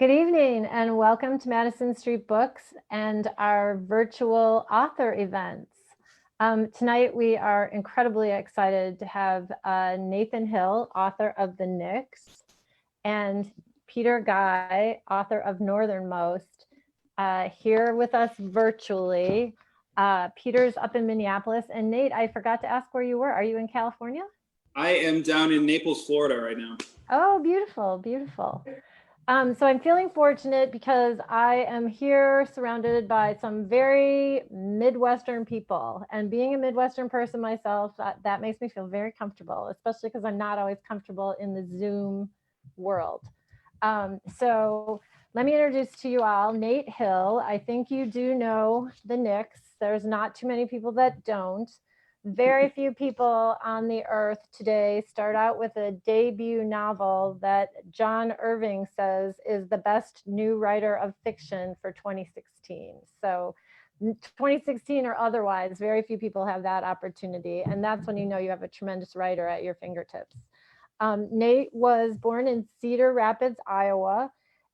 Good evening and welcome to Madison Street Books and our virtual author events. Tonight we are incredibly excited to have Nathan Hill, author of The Nix, and Peter Geye, author of Northernmost, here with us virtually. Peter's up in Minneapolis, and Nate, I forgot to ask where you were. Are you in California? I am down in Naples, Florida right now. Oh, beautiful, beautiful. So I'm feeling fortunate because I am here surrounded by some very Midwestern people, and being a Midwestern person myself, that makes me feel very comfortable, especially because I'm not always comfortable in the Zoom world. So let me introduce to you all Nate Hill. I think you do know the Nix. There's not too many people that don't. Very few people on the earth today start out with a debut novel that John Irving says is the best new writer of fiction for 2016. So 2016 or otherwise, very few people have that opportunity. And that's when you know you have a tremendous writer at your fingertips. Nate was born in Cedar Rapids, Iowa,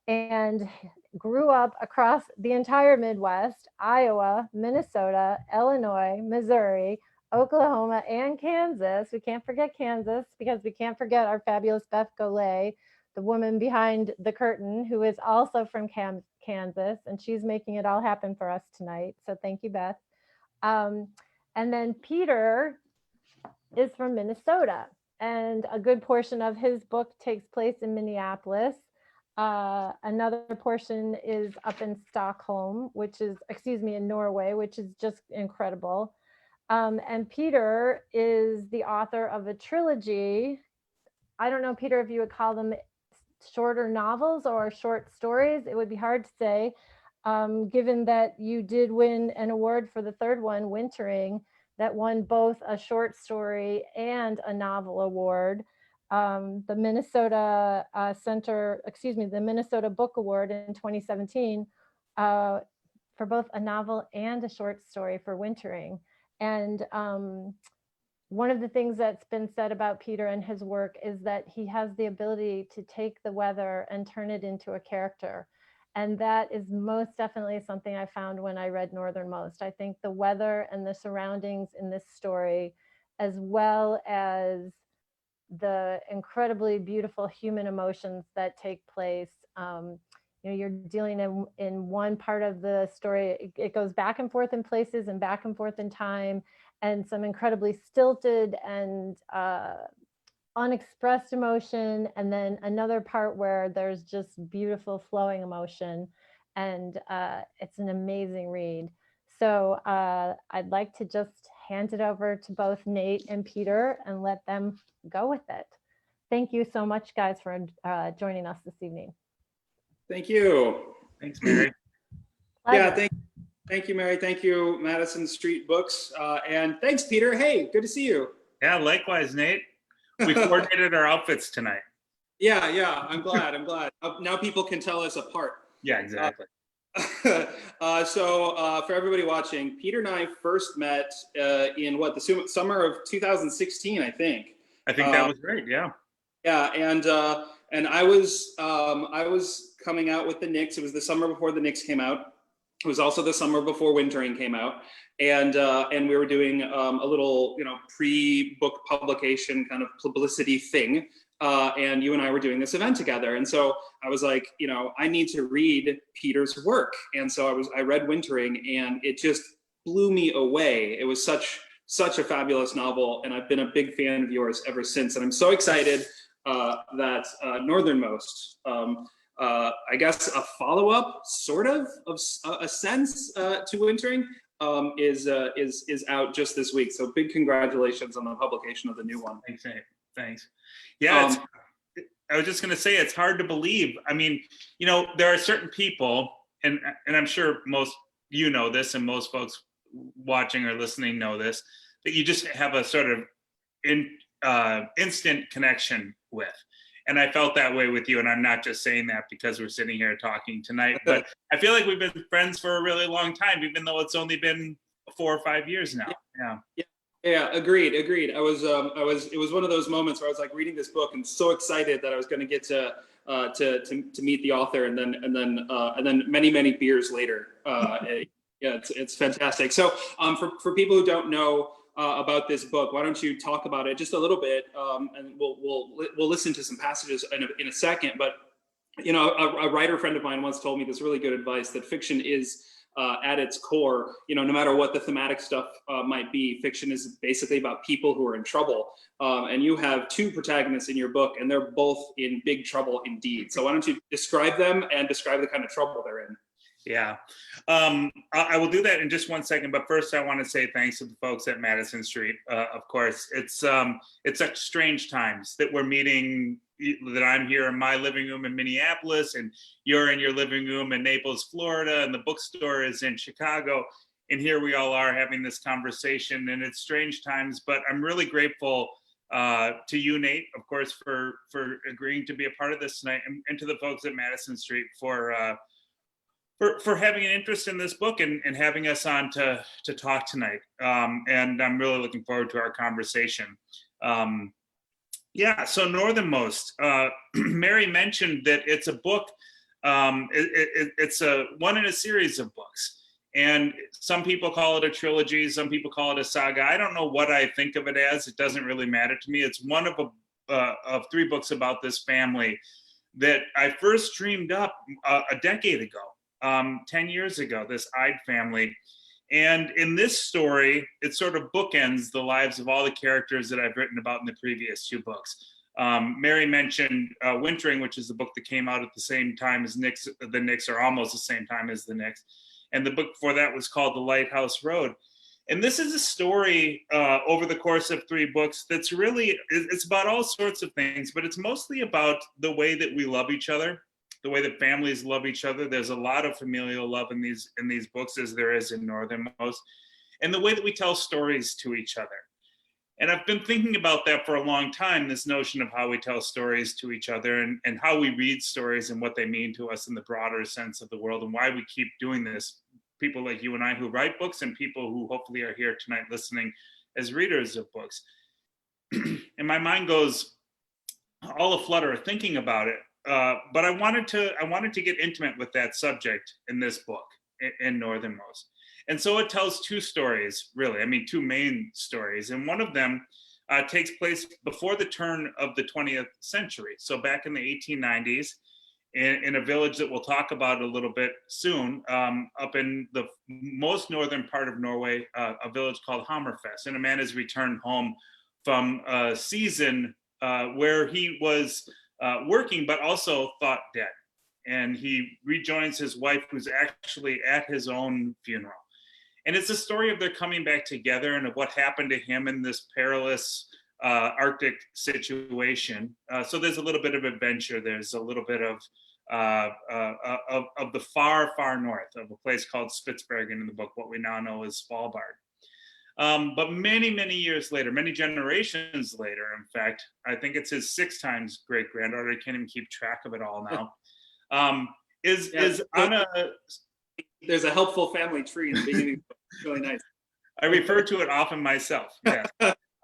and grew up across the entire Midwest, Iowa, Minnesota, Illinois, Missouri, Oklahoma, and Kansas. We can't forget Kansas because we can't forget our fabulous Beth Golay, the woman behind the curtain, who is also from Kansas, and she's making it all happen for us tonight. So thank you, Beth. And then Peter is from Minnesota, and a good portion of his book takes place in Minneapolis. Another portion is up in Stockholm, in Norway, which is just incredible. And Peter is the author of a trilogy. I don't know, Peter, if you would call them shorter novels or short stories. It would be hard to say, given that you did win an award for the third one, Wintering, that won both a short story and a novel award. The Minnesota the Minnesota Book Award in 2017 for both a novel and a short story for Wintering. And one of the things that's been said about Peter and his work is that he has the ability to take the weather and turn it into a character. And that is most definitely something I found when I read Northernmost. I think the weather and the surroundings in this story, as well as the incredibly beautiful human emotions that take place. You're dealing in one part of the story, it goes back and forth in places and back and forth in time, and some incredibly stilted and unexpressed emotion, and then another part where there's just beautiful flowing emotion, and it's an amazing read. So I'd like to just hand it over to both Nate and Peter and let them go with it. Thank you so much, guys, for joining us this evening. Thank you. Thanks, Mary. Yeah, thank you, Mary. Thank you, Madison Street Books. And thanks, Peter. Hey, good to see you. Yeah, likewise, Nate. We coordinated our outfits tonight. Yeah, I'm glad. Now people can tell us apart. Yeah, exactly. So for everybody watching, Peter and I first met in the summer of 2016, I think. I think that was right. Yeah. Yeah, and I was coming out with the Nix. It was the summer before the Nix came out. It was also the summer before Wintering came out, and we were doing a little pre-book publication kind of publicity thing. And you and I were doing this event together, and so I was like, I need to read Peter's work, and so I read Wintering, and it just blew me away. It was such a fabulous novel, and I've been a big fan of yours ever since, and I'm so excited that Northernmost, I guess a follow-up, sort of a sense to Wintering, is out just this week. So big congratulations on the publication of the new one. Thanks, Nate. Thanks. Yeah, I was just going to say, it's hard to believe. I mean, there are certain people, and I'm sure most know this, and most folks watching or listening know this, that you just have a sort of instant connection with. And I felt that way with you, and I'm not just saying that because we're sitting here talking tonight, but I feel like we've been friends for a really long time, even though it's only been 4 or 5 years now. Yeah. Yeah, agreed. It was one of those moments where I was like reading this book and so excited that I was going to get to meet the author, and then many beers later. Yeah, it's fantastic. So, for people who don't know about this book, why don't you talk about it just a little bit, and we'll listen to some passages in a second. But a writer friend of mine once told me this really good advice that fiction is at its core, no matter what the thematic stuff might be, fiction is basically about people who are in trouble. And you have two protagonists in your book, and they're both in big trouble indeed. So why don't you describe them and describe the kind of trouble they're in? Yeah, I will do that in just one second. But first, I want to say thanks to the folks at Madison Street. Of course, it's such strange times that we're meeting. That I'm here in my living room in Minneapolis, and you're in your living room in Naples, Florida, and the bookstore is in Chicago. And here we all are having this conversation, and it's strange times. But I'm really grateful to you, Nate, of course, for agreeing to be a part of this tonight, and to the folks at Madison Street for having an interest in this book and having us on to talk tonight. And I'm really looking forward to our conversation. Yeah, so Northernmost, Mary mentioned that it's a book, it's a one in a series of books. And some people call it a trilogy, some people call it a saga. I don't know what I think of it as. It doesn't really matter to me. It's one of three books about this family that I first dreamed up a decade ago, 10 years ago, this Ide family. And in this story, it sort of bookends the lives of all the characters that I've written about in the previous two books. Mary mentioned Wintering, which is the book that came out at the same time as the Knicks, or almost the same time as the Knicks. And the book before that was called The Lighthouse Road. And this is a story over the course of three books that's really, it's about all sorts of things, but it's mostly about the way that we love each other, the way that families love each other. There's a lot of familial love in these books, as there is in Northernmost, and the way that we tell stories to each other. And I've been thinking about that for a long time, this notion of how we tell stories to each other, and how we read stories and what they mean to us in the broader sense of the world, and why we keep doing this. People like you and I who write books, and people who hopefully are here tonight listening as readers of books. And my mind goes all aflutter thinking about it. But I wanted to get intimate with that subject in this book, in Northernmost. And so it tells two stories, really. I mean, two main stories. And one of them takes place before the turn of the 20th century. So back in the 1890s, in a village that we'll talk about a little bit soon, up in the most northern part of Norway, a village called Hammerfest. And a man has returned home from a season where he was working, but also thought dead. And he rejoins his wife, who's actually at his own funeral. And it's a story of their coming back together and of what happened to him in this perilous Arctic situation. So there's a little bit of adventure. There's a little bit of the far, far north, of a place called Spitsbergen in the book, what we now know as Svalbard. But many, many years later, many generations later, in fact, I think it's his 6 times great granddaughter, I can't even keep track of it all now, is on a... There's a helpful family tree in the beginning. It's really nice. I refer to it often myself. Yeah.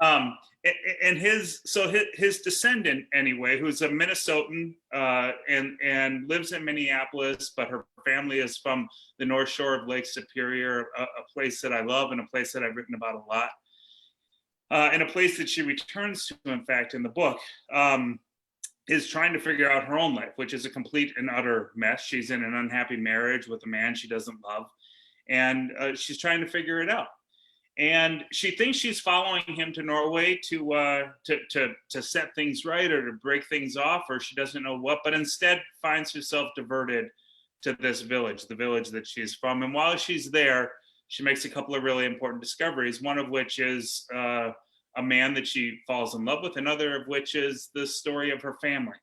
And his descendant, anyway, who's a Minnesotan and lives in Minneapolis, but her family is from the North Shore of Lake Superior, a place that I love and a place that I've written about a lot, and a place that she returns to, in fact, in the book, is trying to figure out her own life, which is a complete and utter mess. She's in an unhappy marriage with a man she doesn't love, and she's trying to figure it out. And she thinks she's following him to Norway to set things right or to break things off, or she doesn't know what, but instead finds herself diverted to this village, the village that she's from. And while she's there, she makes a couple of really important discoveries, one of which is a man that she falls in love with, another of which is the story of her family,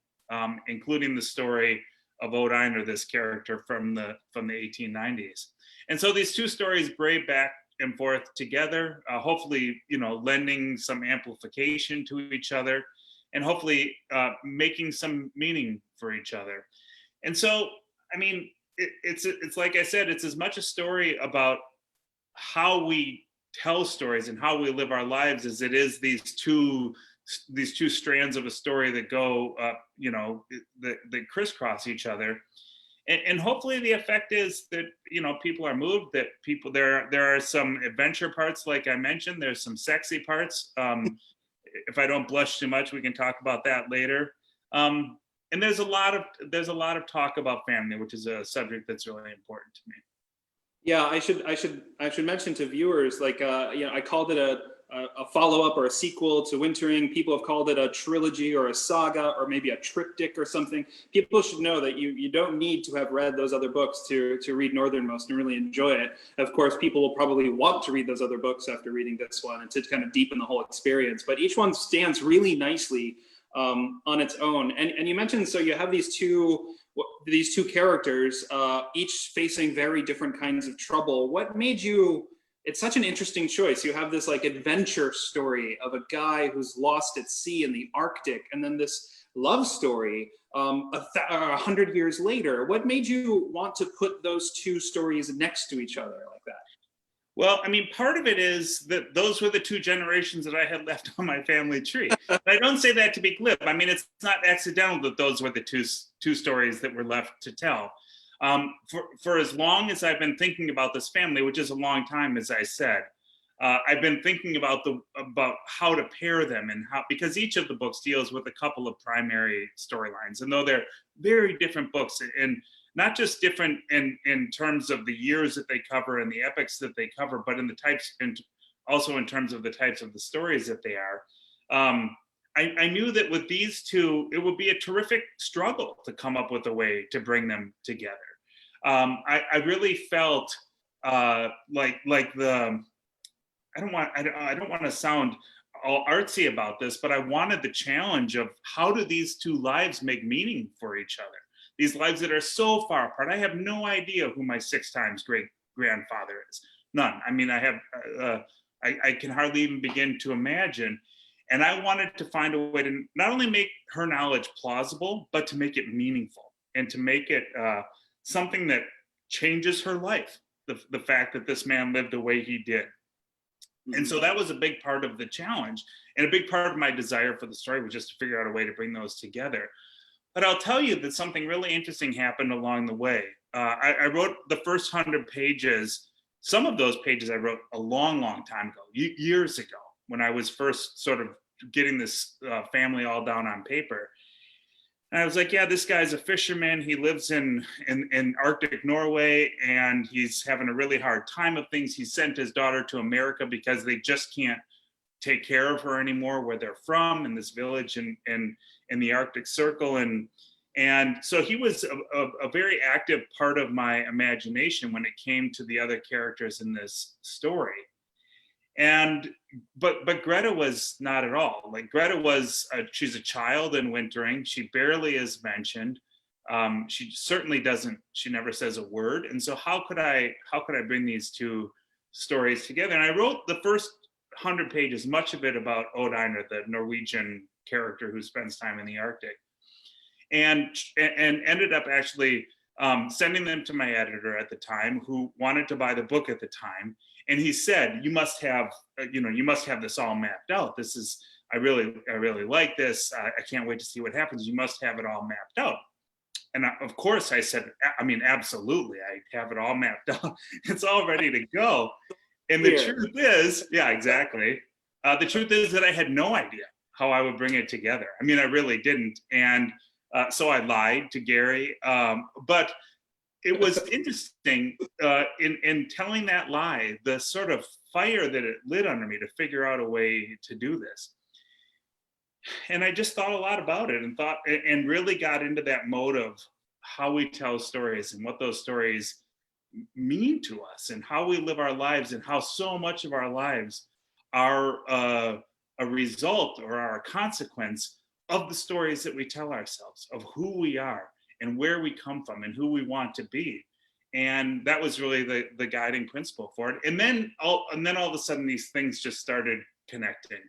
including the story of Odd Einar, this character from the 1890s. And so these two stories braid back and forth together, hopefully, lending some amplification to each other, and hopefully making some meaning for each other. And so, I mean, it's like I said, it's as much a story about how we tell stories and how we live our lives as it is these two strands of a story that go that crisscross each other. And hopefully the effect is that people are moved, that people there are some adventure parts, like I mentioned, there's some sexy parts. If I don't blush too much, we can talk about that later. And there's a lot of talk about family, which is a subject that's really important to me. Yeah, I should mention to viewers, like I called it a follow-up or a sequel to Wintering. People have called it a trilogy or a saga or maybe a triptych or something. People should know that you don't need to have read those other books to read Northernmost and really enjoy it. Of course, people will probably want to read those other books after reading this one and to kind of deepen the whole experience. But each one stands really nicely on its own. And you mentioned, so you have these two characters, each facing very different kinds of trouble. What made you? It's such an interesting choice. You have this like adventure story of a guy who's lost at sea in the Arctic, and then this love story 100 years later. What made you want to put those two stories next to each other like that? Well, I mean, part of it is that those were the two generations that I had left on my family tree. But I don't say that to be glib. I mean, it's not accidental that those were the two stories that were left to tell. For as long as I've been thinking about this family, which is a long time, as I said, I've been thinking about how to pair them and because each of the books deals with a couple of primary storylines, and though they're very different books, and not just different in terms of the years that they cover and the epics that they cover, but in the types, and also in terms of the types of the stories that they are. I knew that with these two, it would be a terrific struggle to come up with a way to bring them together. I really felt like the I don't want to sound all artsy about this, but I wanted the challenge of how do these two lives make meaning for each other? These lives that are so far apart. I have no idea who my 6 times great grandfather is. None. I mean, I can hardly even begin to imagine. And I wanted to find a way to not only make her knowledge plausible, but to make it meaningful and to make it something that changes her life. The fact that this man lived the way he did. And so that was a big part of the challenge, and a big part of my desire for the story was just to figure out a way to bring those together. But I'll tell you that something really interesting happened along the way. I wrote the first 100 pages. Some of those pages I wrote a long, long time ago, years ago, when I was first sort of getting this family all down on paper. And I was like, yeah, this guy's a fisherman. He lives in Arctic Norway, and he's having a really hard time of things. He sent his daughter to America because they just can't take care of her anymore where they're from, in this village in the Arctic Circle. And so he was a very active part of my imagination when it came to the other characters in this story. But Greta was not at all. Like, Greta was she's a child in Wintering. She barely is mentioned. She certainly doesn't. She never says a word. And so how could I bring these two stories together? And I wrote the first 100 pages, much of it about Odd Einar, the Norwegian character who spends time in the Arctic, and ended up actually sending them to my editor at the time, who wanted to buy the book at the time. And he said, you must have this all mapped out. This is, I really like this. I can't wait to see what happens. You must have it all mapped out. And of course I said, I mean, absolutely. I have it all mapped out. It's all ready to go. And the truth is, yeah, exactly. The truth is that I had no idea how I would bring it together. I mean, I really didn't. And so I lied to Gary. But it was interesting in telling that lie, the sort of fire that it lit under me to figure out a way to do this. And I just thought a lot about it and really got into that mode of how we tell stories and what those stories mean to us and how we live our lives, and how so much of our lives are a result or are a consequence of the stories that we tell ourselves, of who we are and where we come from and who we want to be. And that was really the guiding principle for it. And then all of a sudden, these things just started connecting,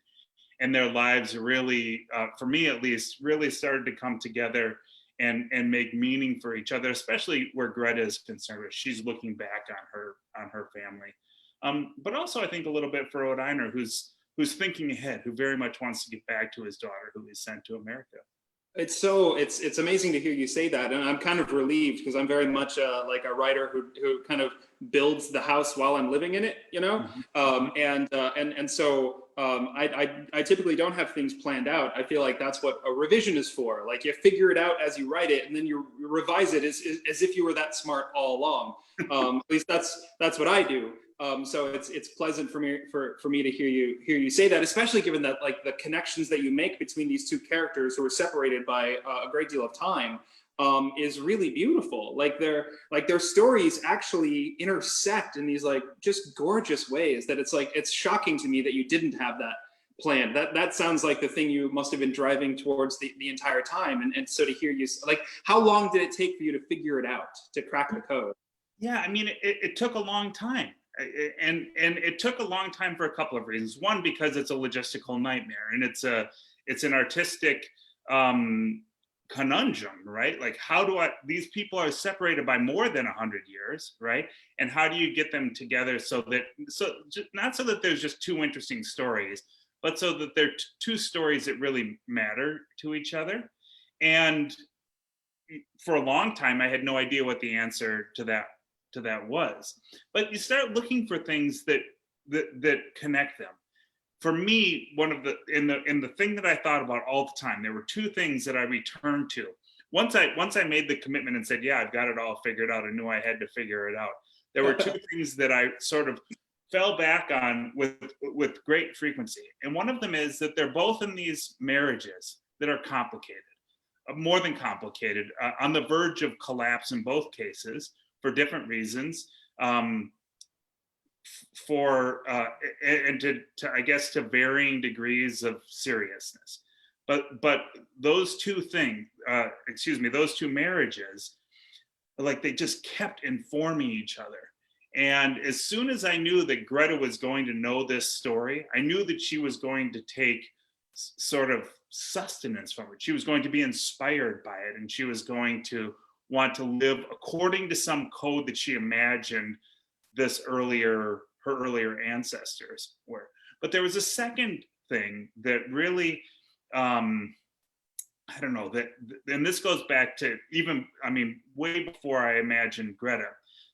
and their lives really, for me at least, really started to come together and make meaning for each other, especially where Greta is concerned. She's looking back on her family. but also I think a little bit for Odiner, who's thinking ahead, who very much wants to get back to his daughter, who he sent to America. It's amazing to hear you say that, and I'm kind of relieved because I'm very much like a writer who kind of builds the house while I'm living in it, you know. And so I typically don't have things planned out. I feel like that's what a revision is for. Like you figure it out as you write it, and then you revise it as if you were that smart all along. At least that's what I do. So it's pleasant for me to hear you say that, especially given that like the connections that you make between these two characters who are separated by a great deal of time is really beautiful. Like their stories actually intersect in these like just gorgeous ways that it's shocking to me that you didn't have that planned. That sounds like the thing you must have been driving towards the entire time. And so to hear you, like, how long did it take for you to figure it out, to crack the code? Yeah, I mean, it took a long time. And it took a long time for a couple of reasons. One, because it's a logistical nightmare, and it's an artistic conundrum, right? Like, these people are separated by more than 100 years, right? And how do you get them together not so that there's just two interesting stories, but so that they're two stories that really matter to each other? And for a long time, I had no idea what the answer to that was. But you start looking for things that connect them. For me, one of the thing that I thought about all the time, there were two things that I returned to. Once I made the commitment and said, yeah, I've got it all figured out, I knew I had to figure it out. There were two things that I sort of fell back on with great frequency. And one of them is that they're both in these marriages that are complicated, more than complicated, on the verge of collapse in both cases, for different reasons, and I guess to varying degrees of seriousness. But those two things, those two marriages, like they just kept informing each other. And as soon as I knew that Greta was going to know this story, I knew that she was going to take sort of sustenance from it. She was going to be inspired by it, and she was going to want to live according to some code that she imagined her earlier ancestors were. But there was a second thing that really, I don't know, and this goes back to way before I imagined Greta.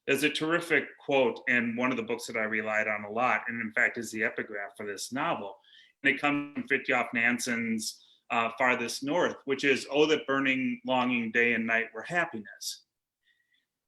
There's a terrific quote in one of the books that I relied on a lot, and in fact is the epigraph for this novel. And it comes from Fridtjof Nansen's Farthest North, which is, oh, that burning, longing day and night were happiness.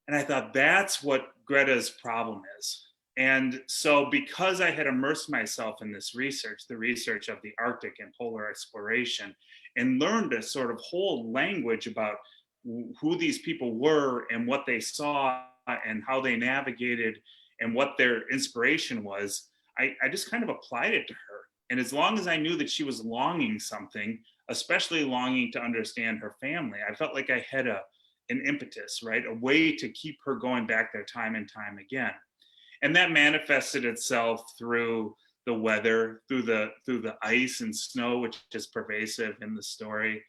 And I thought, that's what Greta's problem is. And so because I had immersed myself in this research, the research of the Arctic and polar exploration, and learned a sort of whole language about who these people were and what they saw and how they navigated and what their inspiration was, I just kind of applied it to her. And as long as I knew that she was longing something, especially longing to understand her family, I felt like I had an impetus, right? A way to keep her going back there time and time again. And that manifested itself through the weather, through the ice and snow, which is pervasive in the story,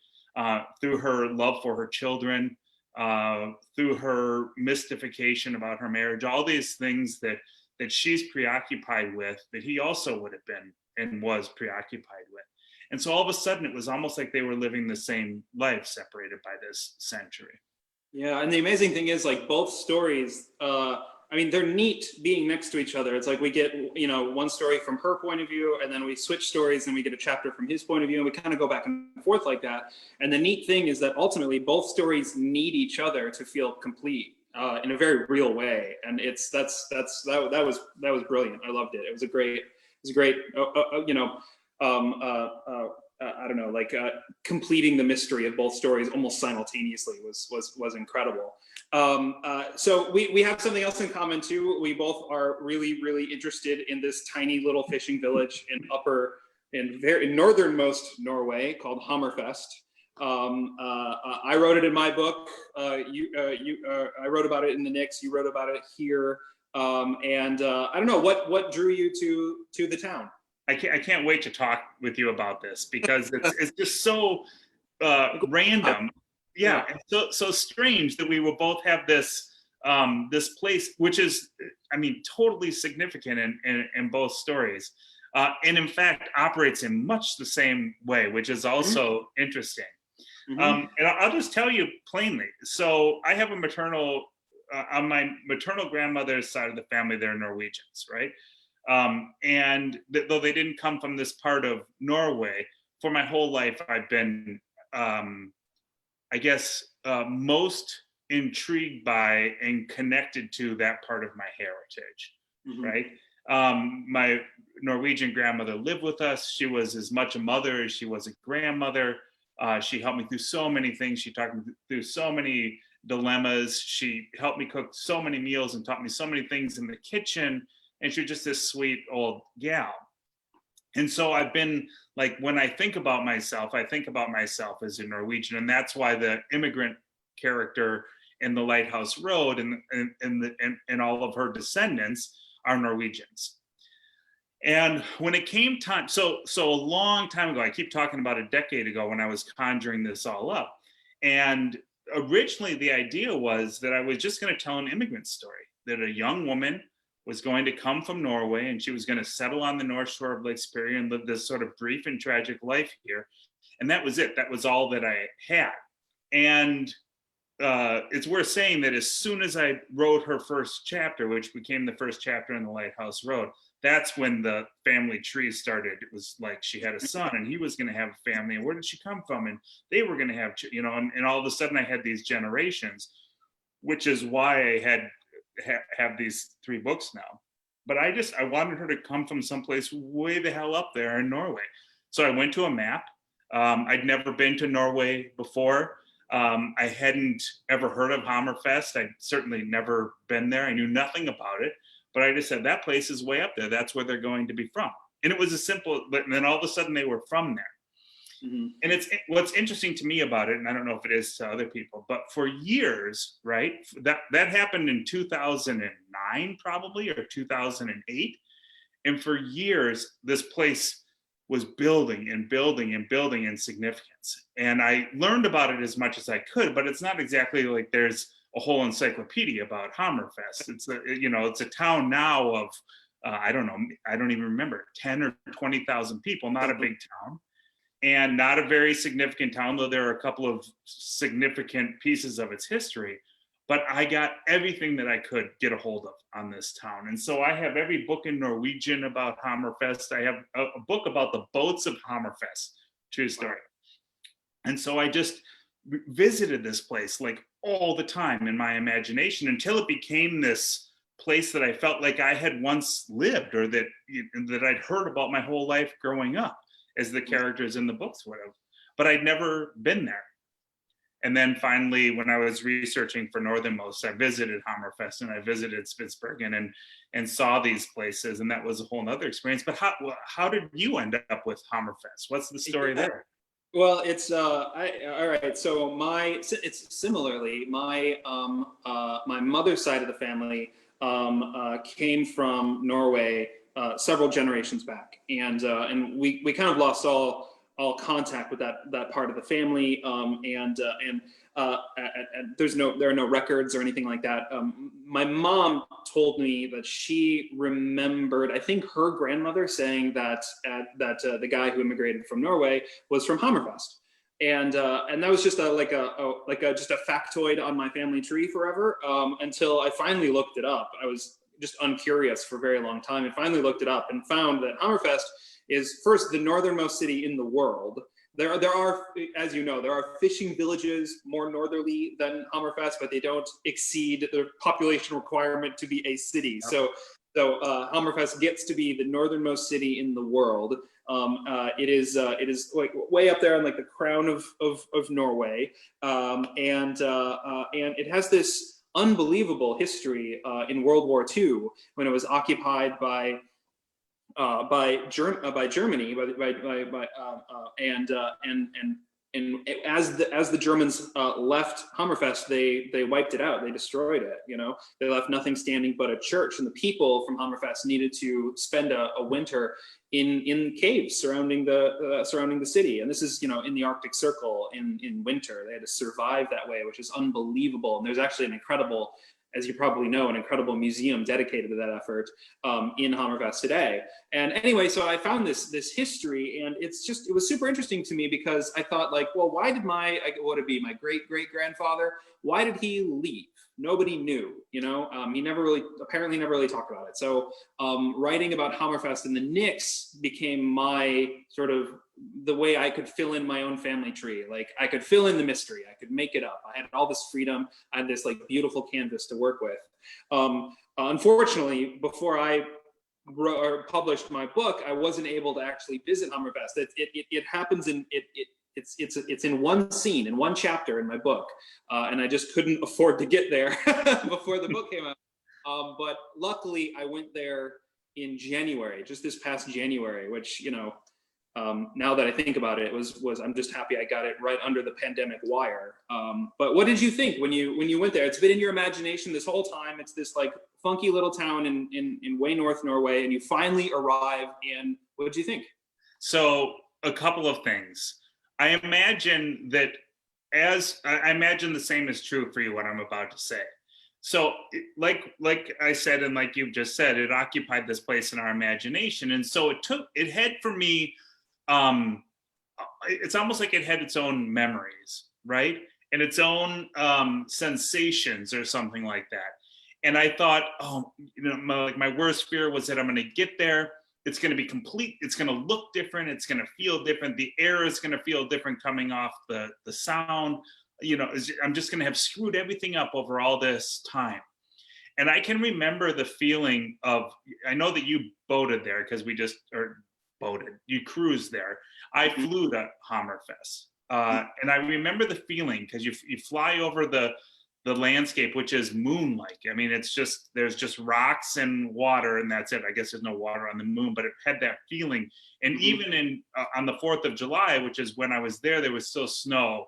through her love for her children, through her mystification about her marriage, all these things that she's preoccupied with, that he also would have been and was preoccupied with. And so all of a sudden, it was almost like they were living the same life, separated by this century. Yeah, and the amazing thing is, like, both stories, they're neat being next to each other. It's like we get, one story from her point of view, and then we switch stories and we get a chapter from his point of view, and we kind of go back and forth like that. And the neat thing is that ultimately both stories need each other to feel complete in a very real way. And that was brilliant. I loved it. It was great. I don't know, like completing the mystery of both stories almost simultaneously was incredible. So we have something else in common too. We both are really, really interested in this tiny little fishing village in northernmost Norway called Hammerfest. I wrote it in my book. I wrote about it in the Nix. You wrote about it here. I don't know, what drew you to the town? I can't wait to talk with you about this, because it's just so random. Yeah, and so strange that we will both have this this place, which is, I mean, totally significant in both stories. And in fact, operates in much the same way, which is also interesting. And I'll just tell you plainly. So I have a maternal, on my maternal grandmother's side of the family, they're Norwegians, right? And though they didn't come from this part of Norway, for my whole life, I've been, I guess, most intrigued by and connected to that part of my heritage, right? My Norwegian grandmother lived with us. She was as much a mother as she was a grandmother. She helped me through so many things. She talked me through so many dilemmas. She helped me cook so many meals and taught me so many things in the kitchen. And she was just this sweet old gal. And so I've been like, when I think about myself as a Norwegian. And that's why the immigrant character in The Lighthouse Road and all of her descendants are Norwegians. And when it came time, so a long time ago, I keep talking about a decade ago when I was conjuring this all up. And originally the idea was that I was just going to tell an immigrant story, that a young woman was going to come from Norway and she was going to settle on the North Shore of Lake Superior and live this sort of brief and tragic life here. And that was it. That was all that I had. And it's worth saying that as soon as I wrote her first chapter, which became the first chapter in The Lighthouse Road, that's when the family tree started. It was like she had a son and he was going to have a family. And where did she come from? And they were going to have, you know, and all of a sudden I had these generations, which is why I have these 3 books now. But I wanted her to come from someplace way the hell up there in Norway. So I went to a map. I'd never been to Norway before. I hadn't ever heard of Hammerfest. I'd certainly never been there. I knew nothing about it. But I just said, that place is way up there. That's where they're going to be from. And it was a simple, but then all of a sudden they were from there. And what's interesting to me about it, and I don't know if it is to other people, but for years, right, that happened in 2009 probably, or 2008. And for years, this place was building and building and building in significance. And I learned about it as much as I could, but it's not exactly like there's a whole encyclopedia about Hammerfest. It's a town now of, I don't know, I don't even remember, 10 or 20,000 people, not a big town. And not a very significant town, though there are a couple of significant pieces of its history. But I got everything that I could get a hold of on this town. And so I have every book in Norwegian about Hammerfest. I have a book about the boats of Hammerfest, true story. And so I just visited this place like all the time in my imagination until it became this place that I felt like I had once lived, or that I'd heard about my whole life growing up, as the characters in the books would have, but I'd never been there. And then finally, when I was researching for Northernmost, I visited Hammerfest and I visited Spitsbergen and saw these places, and that was a whole nother experience. But how did you end up with Hammerfest? What's the story there? Well, it's all right. So it's similarly my my mother's side of the family came from Norway several generations back, and we kind of lost all contact with that part of the family, and there are no records or anything like that. My mom told me that she remembered, I think, her grandmother saying that the guy who immigrated from Norway was from Hammerfest, and that was just just a factoid on my family tree forever, until I finally looked it up. I was just uncurious for a very long time, and finally looked it up and found that Hammerfest is first the northernmost city in the world. There are, as you know, there are fishing villages more northerly than Hammerfest, but they don't exceed the population requirement to be a city. So Hammerfest gets to be the northernmost city in the world. It is like way up there on like the crown of Norway, and it has this unbelievable history in World War II, when it was occupied by Germany, and as the Germans left Hammerfest, they wiped it out. They destroyed it. You know, they left nothing standing but a church, and the people from Hammerfest needed to spend a winter in caves surrounding the city. And this is, you know, in the Arctic Circle in winter. They had to survive that way, which is unbelievable. And there's actually an incredible as you probably know, an incredible museum dedicated to that effort in Hammerfest today. And anyway, so I found this history, and it was super interesting to me, because I thought, like, well, why did my great grandfather, why did he leave? Nobody knew, he apparently never really talked about it. So writing about Hammerfest and the Knicks became my sort of the way I could fill in my own family tree. Like, I could fill in the mystery, I could make it up. I had all this freedom, I had this like beautiful canvas to work with. Unfortunately, before I published my book, I wasn't able to actually visit Hammerfest. It happens it's in one scene, in one chapter in my book, and I just couldn't afford to get there before the book came out. But luckily, I went there in January, just this past January, which, now that I think about it, was I'm just happy I got it right under the pandemic wire. But what did you think when you went there? It's been in your imagination this whole time. It's this like funky little town in way north Norway, and you finally arrive. And what did you think? So a couple of things. I imagine the same is true for you, what I'm about to say. So like I said, and like you've just said, it occupied this place in our imagination. And so it had for me, it's almost like it had its own memories, right? And its own sensations or something like that. And I thought, my worst fear was that I'm gonna get there, it's going to be complete, it's going to look different, it's going to feel different, the air is going to feel different coming off the sound, I'm just going to have screwed everything up over all this time. And I can remember the feeling of, I know that you boated there because you cruised there. I flew to Hammerfest. And I remember the feeling, because you fly over the landscape, which is moon-like. I mean, there's just rocks and water, and that's it. I guess there's no water on the moon, but it had that feeling. And even on the 4th of July, which is when I was there was still snow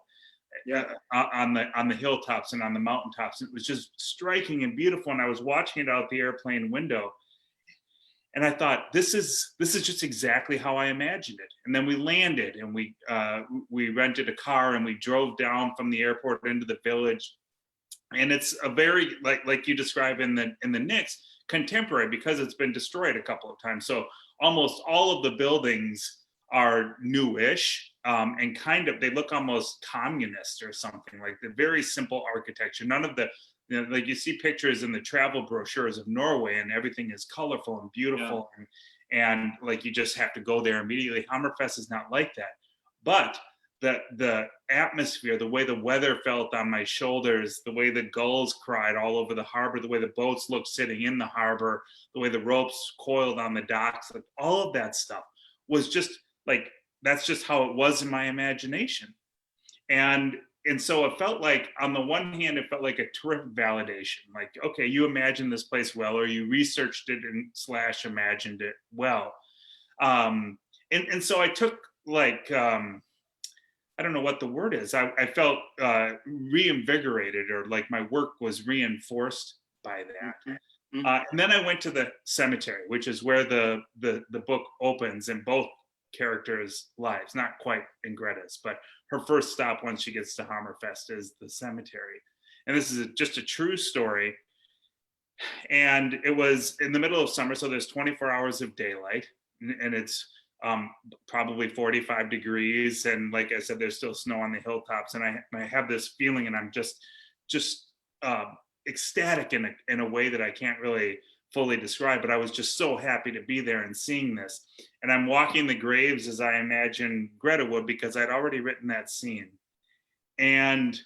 on the hilltops and on the mountaintops. It was just striking and beautiful. And I was watching it out the airplane window, and I thought, this is just exactly how I imagined it. And then we landed, and we rented a car, and we drove down from the airport into the village. And it's a very, like you describe in the Knicks, contemporary, because it's been destroyed a couple of times. So almost all of the buildings are newish, and they look almost communist or something, like the very simple architecture. None of the, like you see pictures in the travel brochures of Norway, and everything is colorful and beautiful, and like you just have to go there immediately. Hammerfest is not like that, but the atmosphere, the way the weather felt on my shoulders, the way the gulls cried all over the harbor, the way the boats looked sitting in the harbor, the way the ropes coiled on the docks, like all of that stuff was just like, that's just how it was in my imagination. And so it felt like, on the one hand, it felt like a terrific validation. Like, okay, you imagined this place well, or you researched it and / imagined it well. And so I took like, I don't know what the word is. I felt reinvigorated, or like my work was reinforced by that. And then I went to the cemetery, which is where the book opens in both characters' lives, not quite in Greta's, but her first stop once she gets to Hammerfest is the cemetery. And this is just a true story. And it was in the middle of summer, so there's 24 hours of daylight, and it's probably 45 degrees, and like I said, there's still snow on the hilltops, and I have this feeling, and I'm just ecstatic in a way that I can't really fully describe, but I was just so happy to be there and seeing this. And I'm walking the graves as I imagine Greta would, because I'd already written that scene. And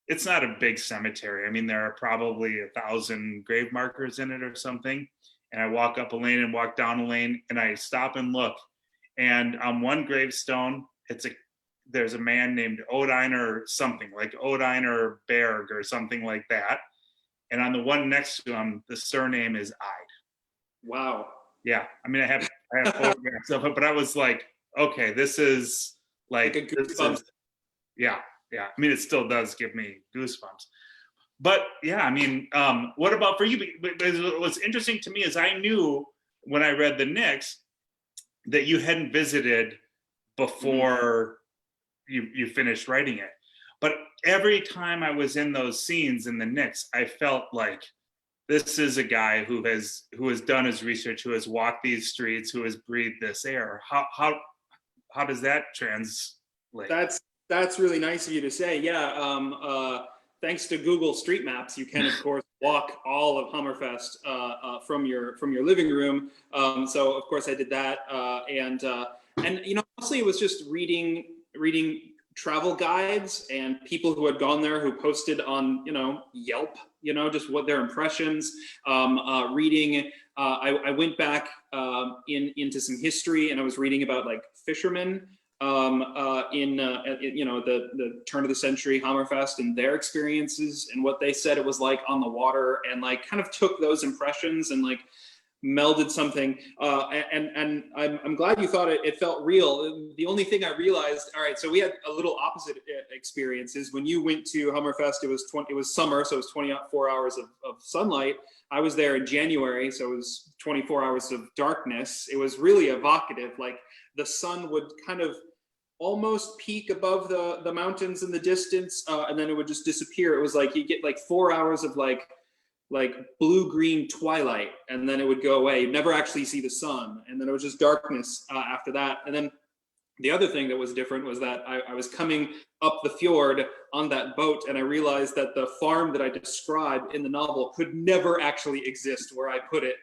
it's not a big cemetery. I mean, there are probably 1,000 grave markers in it or something. And I walk up a lane and walk down a lane, and I stop and look. And on one gravestone, there's a man named Odiner something, like Odiner Berg or something like that. And on the one next to him, the surname is Eid. Wow. Yeah. I mean, I have photographs of it, but I was like, okay, this is like a goosebumps. Yeah. I mean, it still does give me goosebumps. But yeah, I mean, what about for you? What's interesting to me is I knew when I read the Knicks that you hadn't visited before you finished writing it. But every time I was in those scenes in the Knicks, I felt like this is a guy who has done his research, who has walked these streets, who has breathed this air. How does that translate? That's really nice of you to say. Yeah. Thanks to Google Street Maps, you can of course walk all of Hammerfest from your living room. So of course I did that, and mostly it was just reading travel guides and people who had gone there who posted on Yelp, just what their impressions. Reading. I went back into some history, and I was reading about like fishermen in the turn of the century Hammerfest and their experiences and what they said it was like on the water, and like kind of took those impressions and like melded something. And I'm glad you thought it felt real. The only thing I realized, all right, so we had a little opposite experiences. When you went to Hammerfest, it was summer, so it was 24 hours of sunlight. I was there in January, so it was 24 hours of darkness. It was really evocative. Like the sun would kind of almost peak above the mountains in the distance, and then it would just disappear. It was like you get like 4 hours of like blue-green twilight, and then it would go away. You'd never actually see the sun, and then it was just darkness after that. And then the other thing that was different was that I was coming up the fjord on that boat, and I realized that the farm that I described in the novel could never actually exist where I put it.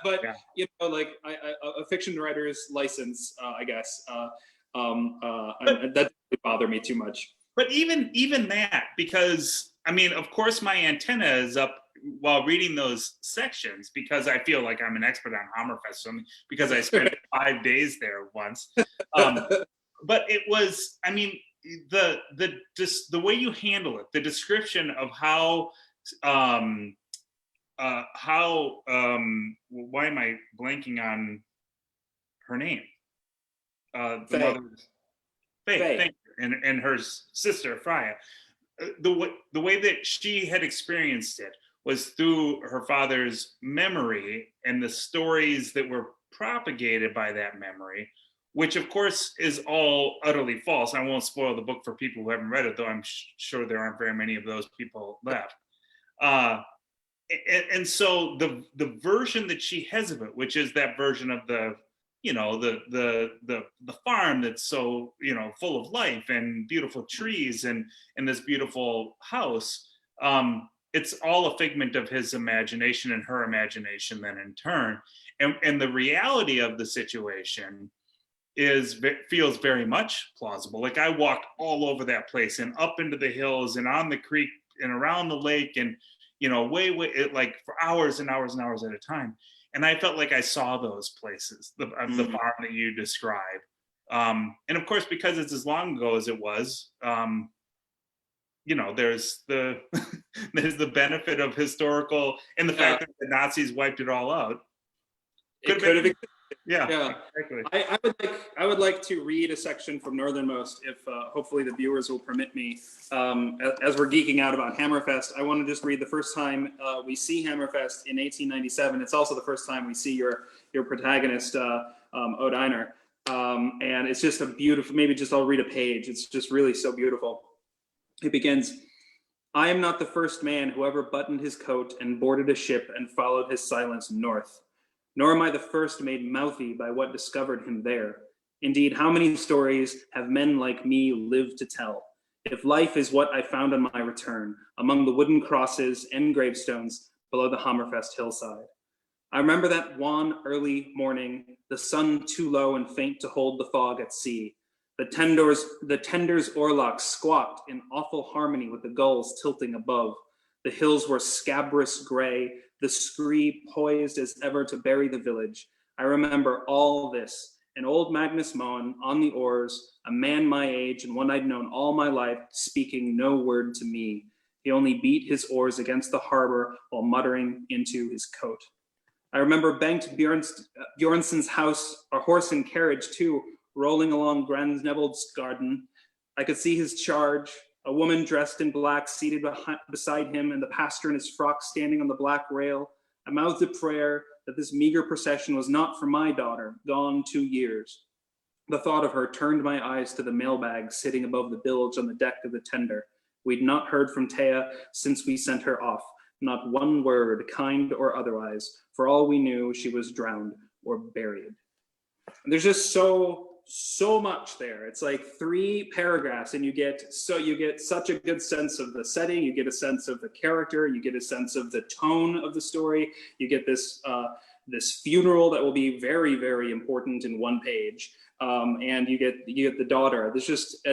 But yeah. Like a fiction writer's license, I guess. That didn't bother me too much. But even that, because I mean, of course, my antenna is up while reading those sections because I feel like I'm an expert on Hammerfest, because I spent 5 days there once. But it was, I mean, the way you handle it, the description of how why am I blanking on her name? The mother's Faith. Thank you. And her sister Freya. The way that she had experienced it was through her father's memory and the stories that were propagated by that memory, which of course is all utterly false. I won't spoil the book for people who haven't read it, though I'm sure there aren't very many of those people left. And so the version that she has of it, which is that version of the farm that's so full of life and beautiful trees and this beautiful house, it's all a figment of his imagination and her imagination then in turn, and the reality of the situation feels very much plausible. Like I walked all over that place and up into the hills and on the creek and around the lake and way like for hours and hours and hours at a time. And I felt like I saw those places, the farm that you describe. And of course, because it's as long ago as it was, there's the there's the benefit of historical and the fact that the Nazis wiped it all out. It could have. Yeah. Exactly. I would like to read a section from Northernmost, if hopefully the viewers will permit me. As we're geeking out about Hammerfest, I want to just read the first time we see Hammerfest in 1897. It's also the first time we see your protagonist, Ode Einer. And it's just a beautiful, maybe just I'll read a page. It's just really so beautiful. It begins, I am not the first man who ever buttoned his coat and boarded a ship and followed his silence north. Nor am I the first made mouthy by what discovered him there. Indeed, how many stories have men like me lived to tell? If life is what I found on my return, among the wooden crosses and gravestones below the Hammerfest hillside. I remember that wan early morning, the sun too low and faint to hold the fog at sea. The tender's oarlocks squawked in awful harmony with the gulls tilting above. The hills were scabrous gray, the scree poised as ever to bury the village. I remember all this, and old Magnus Moen on the oars, a man my age and one I'd known all my life, speaking no word to me. He only beat his oars against the harbor while muttering into his coat. I remember Bengt Bjornson's house, a horse and carriage too, rolling along Grandnevold's garden. I could see his charge, a woman dressed in black seated beside him, and the pastor in his frock standing on the black rail. I mouthed a prayer that this meager procession was not for my daughter, gone 2 years. The thought of her turned my eyes to the mailbag sitting above the bilge on the deck of the tender. We'd not heard from Taya since we sent her off, not one word, kind or otherwise. For all we knew, she was drowned or buried. And there's just so much there. It's like 3 paragraphs, and you get such a good sense of the setting. You get a sense of the character. You get a sense of the tone of the story. You get this this funeral that will be very, very important in 1 page. And you get the daughter. There's just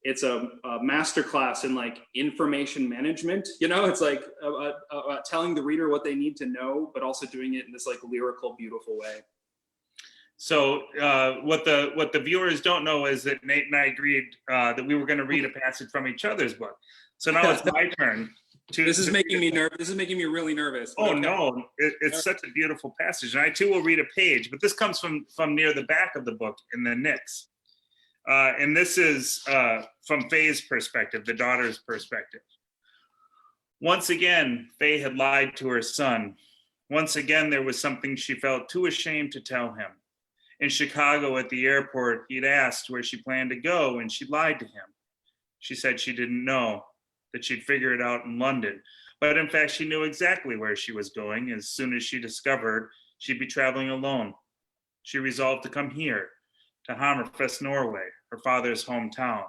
it's a masterclass in like information management. You know, it's like telling the reader what they need to know, but also doing it in this like lyrical, beautiful way. So what the viewers don't know is that Nate and I agreed that we were going to read a passage from each other's book. So now it's my turn. This is making me nervous. This is making me really nervous. Oh, okay. No, it's such a beautiful passage. And I too will read a page, but this comes from near the back of the book in the Nix. And this is from Faye's perspective, the daughter's perspective. Once again, Faye had lied to her son. Once again, there was something she felt too ashamed to tell him. In Chicago at the airport, he'd asked where she planned to go, and she lied to him. She said she didn't know, that she'd figure it out in London. But in fact, she knew exactly where she was going as soon as she discovered she'd be traveling alone. She resolved to come here, to Hammerfest, Norway, her father's hometown.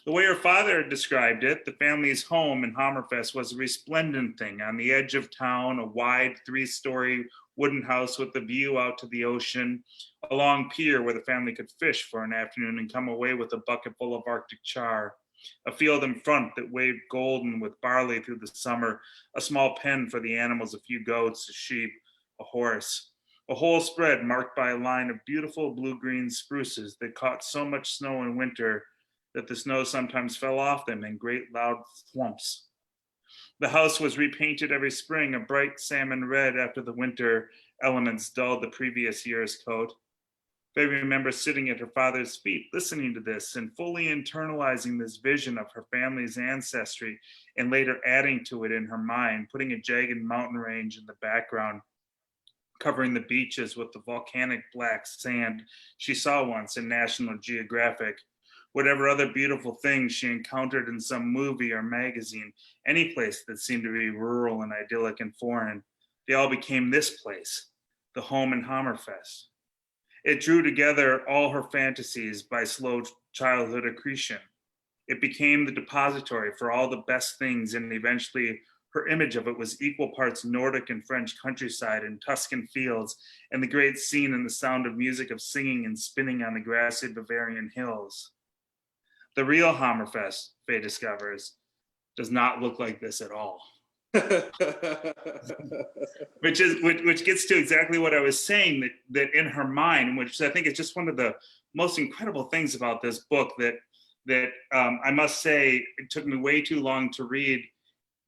The way her father described it, the family's home in Hammerfest was a resplendent thing on the edge of town, a wide 3-story wooden house with a view out to the ocean, a long pier where the family could fish for an afternoon and come away with a bucket full of Arctic char, a field in front that waved golden with barley through the summer, a small pen for the animals, a few goats, a sheep, a horse, a whole spread marked by a line of beautiful blue-green spruces that caught so much snow in winter that the snow sometimes fell off them in great loud thwumps. The house was repainted every spring a bright salmon red after the winter elements dulled the previous year's coat. Faye remembers sitting at her father's feet, listening to this and fully internalizing this vision of her family's ancestry and later adding to it in her mind, putting a jagged mountain range in the background, covering the beaches with the volcanic black sand she saw once in National Geographic. Whatever other beautiful things she encountered in some movie or magazine, any place that seemed to be rural and idyllic and foreign, they all became this place, the home in Hammerfest. It drew together all her fantasies by slow childhood accretion. It became the depository for all the best things, and eventually her image of it was equal parts Nordic and French countryside and Tuscan fields, and the great scene and the sound of music of singing and spinning on the grassy Bavarian hills. The real Hammerfest, Faye discovers, does not look like this at all. which gets to exactly what I was saying, that in her mind, which I think is just one of the most incredible things about this book, that I must say it took me way too long to read,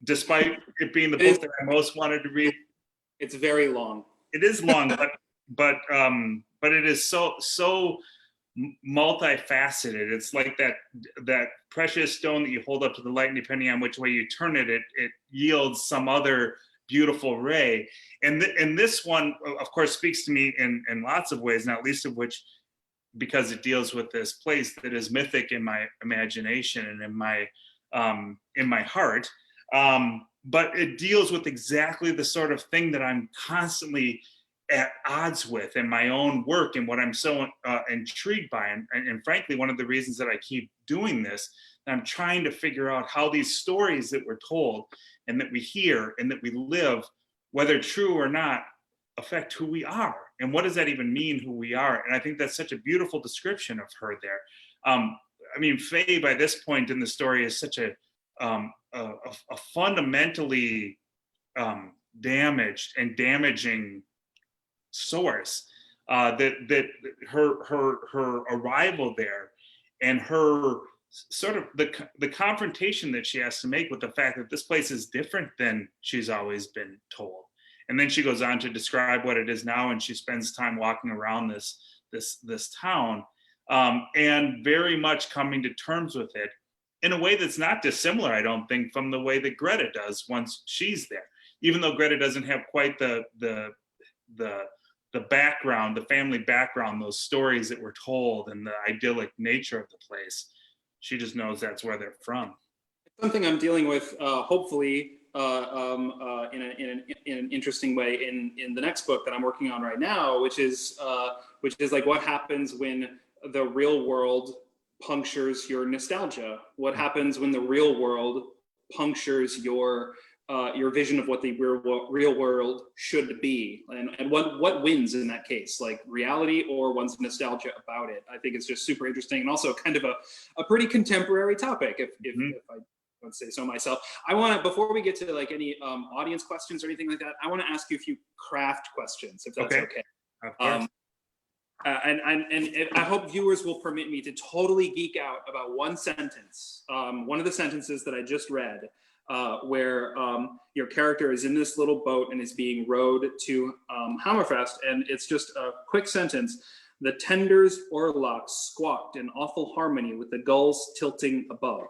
despite it being the book that I most wanted to read. It's very long. It is long, but it is so multifaceted. It's like that precious stone that you hold up to the light, and depending on which way you turn it, it yields some other beautiful ray. And this one, of course, speaks to me in lots of ways, not least of which because it deals with this place that is mythic in my imagination and in my heart. But it deals with exactly the sort of thing that I'm constantly at odds with in my own work and what I'm so intrigued by. And frankly, one of the reasons that I keep doing this, I'm trying to figure out how these stories that we're told and that we hear and that we live, whether true or not, affect who we are. And what does that even mean, who we are? And I think that's such a beautiful description of her there. I mean, Faye, by this point in the story, is such a fundamentally damaged and damaging source, that her arrival there and her sort of the confrontation that she has to make with the fact that this place is different than she's always been told. And then she goes on to describe what it is now, and she spends time walking around this town, and very much coming to terms with it in a way that's not dissimilar, I don't think, from the way that Greta does once she's there. Even though Greta doesn't have quite the the background, the family background, those stories that were told, and the idyllic nature of the place. She just knows that's where they're from. Something I'm dealing with, hopefully, in an interesting way in the next book that I'm working on right now, which is like what happens when the real world punctures your nostalgia. What happens when the real world punctures your vision of what the real world should be, and what wins in that case, like reality or one's nostalgia about it. I think it's just super interesting, and also kind of a pretty contemporary topic, if I would say so myself. I want to, before we get to like any audience questions or anything like that, I want to ask you a few craft questions, if that's okay. Of course. And I hope viewers will permit me to totally geek out about one sentence. One of the sentences that I just read, where your character is in this little boat and is being rowed to Hammerfest, and it's just a quick sentence. The tender's oarlocks squawked in awful harmony with the gulls tilting above.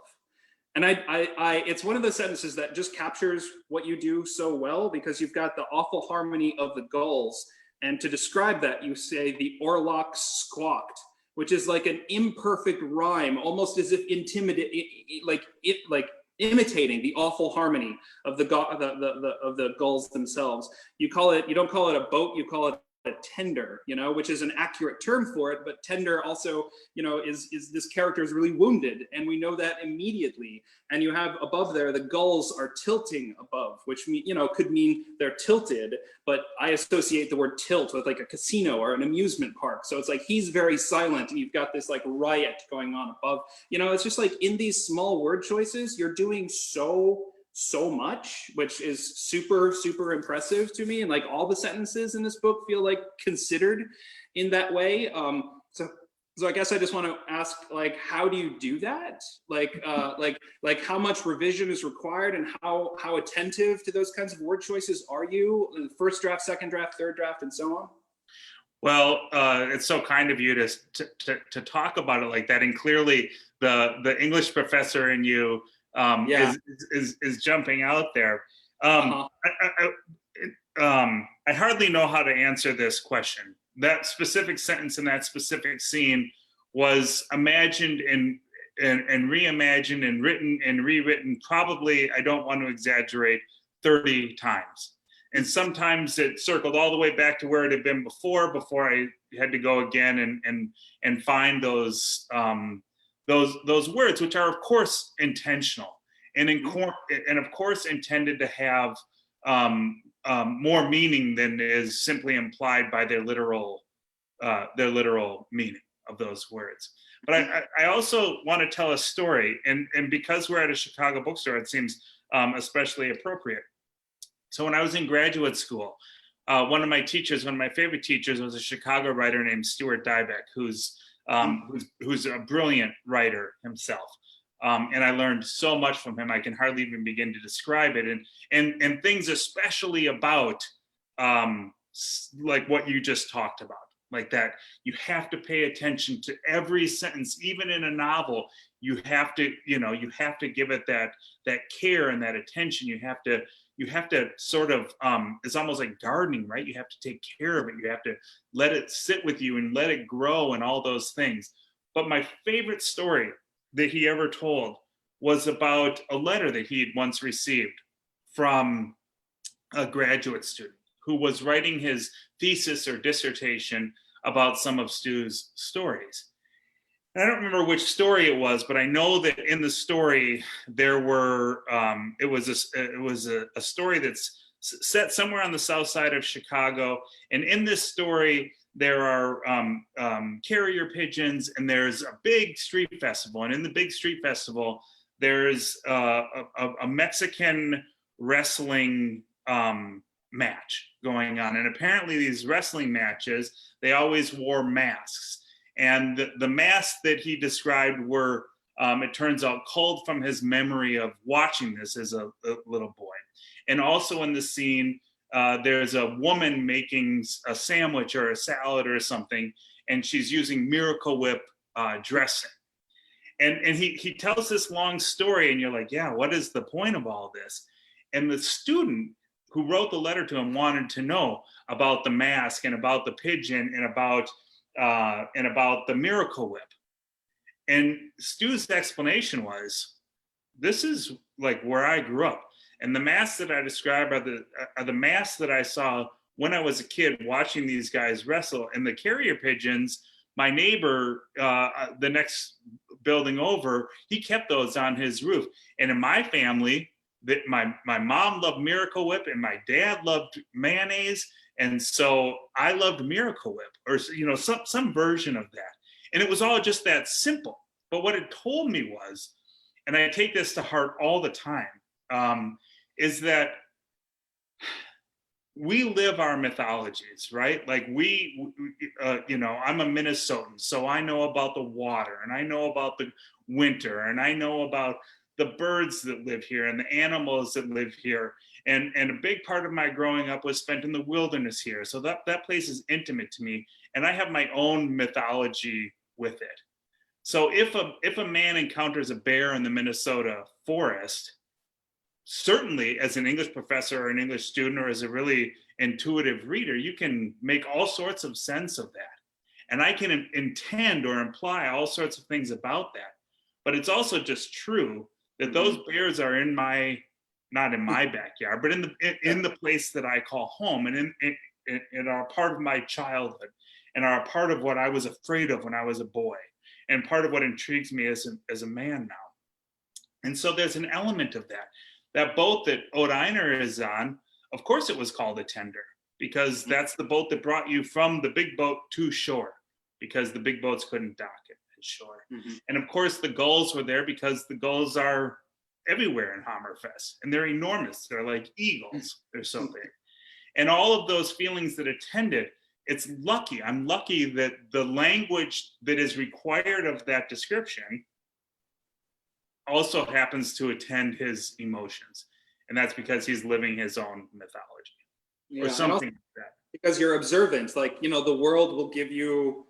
And it's one of the sentences that just captures what you do so well, because you've got the awful harmony of the gulls, and to describe that, you say the oarlocks squawked, which is like an imperfect rhyme, almost as if imitating the awful harmony of the gulls themselves. You don't call it a boat, you call it a tender, which is an accurate term for it, but tender also, is this character is really wounded, and we know that immediately. And you have above there, the gulls are tilting above, which could mean they're tilted, but I associate the word tilt with like a casino or an amusement park. So it's like he's very silent, and you've got this like riot going on above. It's just like in these small word choices, you're doing so much, which is super, super impressive to me. And like all the sentences in this book feel like considered in that way. So I guess I just want to ask, like, how do you do that? Like how much revision is required, and how attentive to those kinds of word choices are you? First draft, second draft, third draft, and so on? Well, it's so kind of you to talk about it like that. And clearly the English professor in you is jumping out there. I hardly know how to answer this question. That specific sentence in that specific scene was imagined and reimagined and written and rewritten, probably, I don't want to exaggerate, 30 times. And sometimes it circled all the way back to where it had been before I had to go again and find those words, which are of course intentional and of course intended to have more meaning than is simply implied by their literal meaning of those words. But I also want to tell a story, and because we're at a Chicago bookstore, it seems especially appropriate. So when I was in graduate school, one of my favorite teachers, was a Chicago writer named Stuart Dybeck, who's a brilliant writer himself. And I learned so much from him, I can hardly even begin to describe it. And things especially about like what you just talked about, like that you have to pay attention to every sentence, even in a novel. You have to give it that care and that attention. You have to sort of, it's almost like gardening, right? You have to take care of it. You have to let it sit with you and let it grow and all those things. But my favorite story that he ever told was about a letter that he had once received from a graduate student who was writing his thesis or dissertation about some of Stu's stories. And I don't remember which story it was, but I know that in the story there were it was a story that's set somewhere on the south side of Chicago, and in this story there are carrier pigeons, and there's a big street festival, and in the big street festival there's a Mexican wrestling match going on, and apparently these wrestling matches, they always wore masks. And the masks that he described were, it turns out, culled from his memory of watching this as a little boy. And also in the scene, there's a woman making a sandwich or a salad or something, and she's using Miracle Whip dressing. And he tells this long story, and you're like, yeah, what is the point of all this? And the student who wrote the letter to him wanted to know about the mask and about the pigeon and about the Miracle Whip. And Stu's explanation was, this is like where I grew up. And the masks that I describe are the masks that I saw when I was a kid watching these guys wrestle. And the carrier pigeons, my neighbor, the next building over, he kept those on his roof. And in my family, that my mom loved Miracle Whip and my dad loved mayonnaise. And so I loved Miracle Whip, or some version of that. And it was all just that simple. But what it told me was, and I take this to heart all the time, is that we live our mythologies, right? Like I'm a Minnesotan, so I know about the water, and I know about the winter, and I know about the birds that live here and the animals that live here. And a big part of my growing up was spent in the wilderness here. So that place is intimate to me. And I have my own mythology with it. So if a man encounters a bear in the Minnesota forest, certainly as an English professor or an English student or as a really intuitive reader, you can make all sorts of sense of that. And I can intend or imply all sorts of things about that. But it's also just true that those bears are not in my backyard, but in the place that I call home, and are part of my childhood, and are a part of what I was afraid of when I was a boy, and part of what intrigues me as a man now. And so there's an element of that. That boat that Odd Einar is on, of course it was called a tender, because that's the boat that brought you from the big boat to shore, because the big boats couldn't dock at shore. And of course the gulls were there because the gulls are everywhere in Hammerfest, and they're enormous. They're like eagles. They're so big. And all of those feelings that attend it, I'm lucky that the language that is required of that description also happens to attend his emotions. And that's because he's living his own mythology or something like that. Because you're observant, like, the world will give you